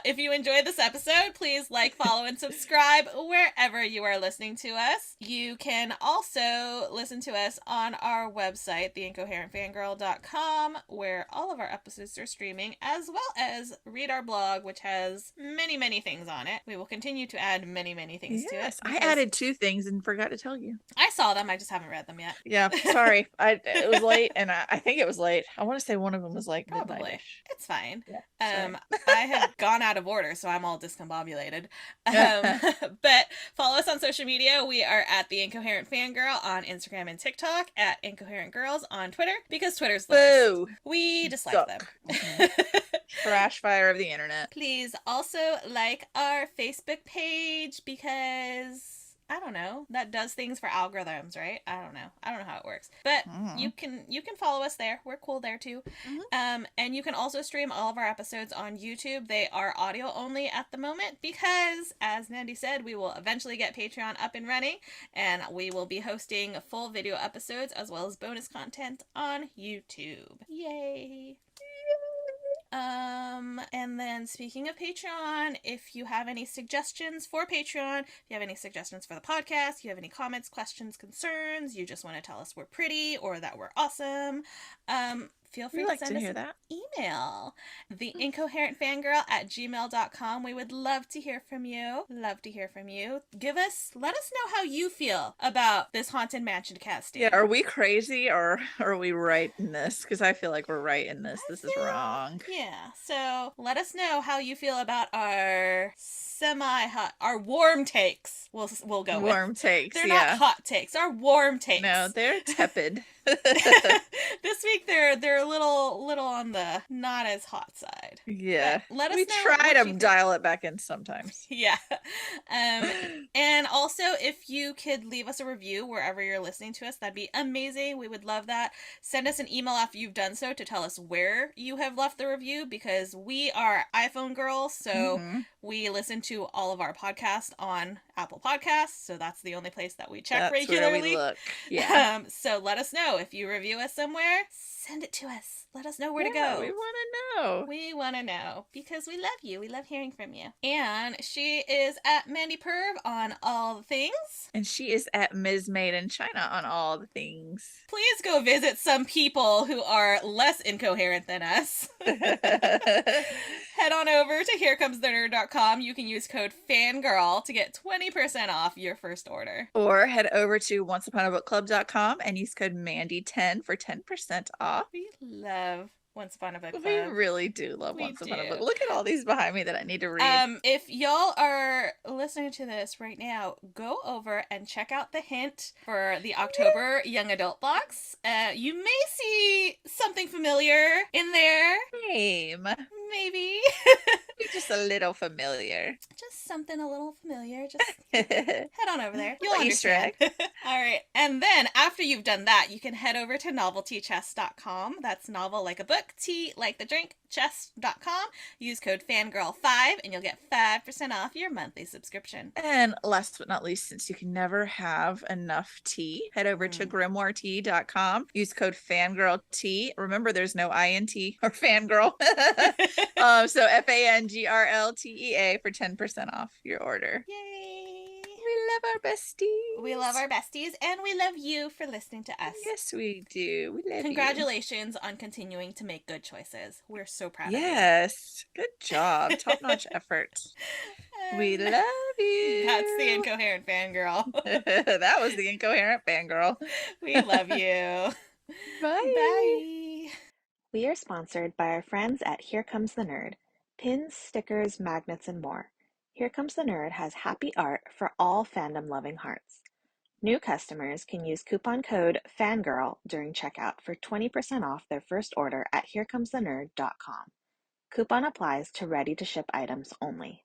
If you enjoyed this episode, please like, follow, and subscribe wherever you are listening to us. You can also listen to us on our website, theincoherentfangirl.com, where all of our episodes are streaming, as well as read our blog, which has many, many things on it. We will continue to add many, many things to it. I added 2 things and forgot to tell you. I saw them, I just haven't read them yet. Yeah, sorry. It was late, and I think it was late. I want to say one of them was like Probably. midnight-ish. It's fine. Yeah, I have gone out of order, so I'm all discombobulated. But follow us on social media. We are at The Incoherent Fangirl on Instagram and TikTok, at Incoherent Girls on Twitter, because Twitter's the worst. Boo! We dislike Suck. them. Trash fire of the internet. Please also like our Facebook page, because I don't know, that does things for algorithms, right? I don't know how it works, but you can follow us there. We're cool there too. And you can also stream all of our episodes on YouTube. They are audio only at the moment because, as Mandy said, we will eventually get Patreon up and running, and we will be hosting full video episodes as well as bonus content on YouTube. Yay! And then speaking of Patreon, if you have any suggestions for Patreon, if you have any suggestions for the podcast, you have any comments, questions, concerns, you just want to tell us we're pretty or that we're awesome, feel free We to like send to us hear an that. email. theincoherentfangirl@gmail.com. We would love to hear from you. Love to hear from you. Let us know how you feel about this Haunted Mansion casting. Yeah, are we crazy or are we right in this? Because I feel like we're right in this. This is feel- wrong. Yeah, so let us know how you feel about our semi-hot, our warm takes. We'll go with. Warm takes, They're yeah. not hot takes, our warm takes. No, they're tepid. This week they're a little on the not as hot side. Yeah. But let us We know try what to you think. dial it back in sometimes. Yeah. And also, if you could leave us a review wherever you're listening to us, that'd be amazing. We would love that. Send us an email after you've done so to tell us where you have left the review, because we are iPhone girls, so we listen to all of our podcasts on Apple Podcasts, so that's the only place that we check That's regularly. where we look. Yeah. So let us know if you review us somewhere. Send it to us. Let us know where to go. We want to know. We want to know because we love you. We love hearing from you. And she is at Mandy Perv on all the things. And she is at Ms. Made in China on all the things. Please go visit some people who are less incoherent than us. Head on over to herecomesthenerd.com. You can use code FANGIRL to get 20% off your first order. Or head over to onceuponabookclub.com and use code Mandy10 for 10% off. We love Once Upon a Book Club. We really do love We Once Upon a do. Book. Look at all these behind me that I need to read. If y'all are listening to this right now, go over and check out the hint for the October Young Adult box. You may see something familiar in there. Name. Maybe. Just a little familiar. Just something a little familiar. Just head on over there. You'll Little Easter understand. All right. And then after you've done that, you can head over to noveltychest.com. That's novel like a book, tea like the drink, chest.com. Use code FANGIRL5 and you'll get 5% off your monthly subscription. And last but not least, since you can never have enough tea, head over to grimoiretea.com. Use code FANGIRLT. Remember, there's no INT or fangirl. So FANGRLTEA for 10% off your order. Yay! We love our besties. We love our besties, and we love you for listening to us. Yes, we do. We love Congratulations on continuing to make good choices. We're so proud of you. Yes. Good job. Top-notch effort. We love you. That's the incoherent fangirl. That was the incoherent fangirl. We love you. Bye. Bye. We are sponsored by our friends at Here Comes the Nerd. Pins, stickers, magnets, and more. Here Comes the Nerd has happy art for all fandom-loving hearts. New customers can use coupon code FANGIRL during checkout for 20% off their first order at herecomesthenerd.com. Coupon applies to ready-to-ship items only.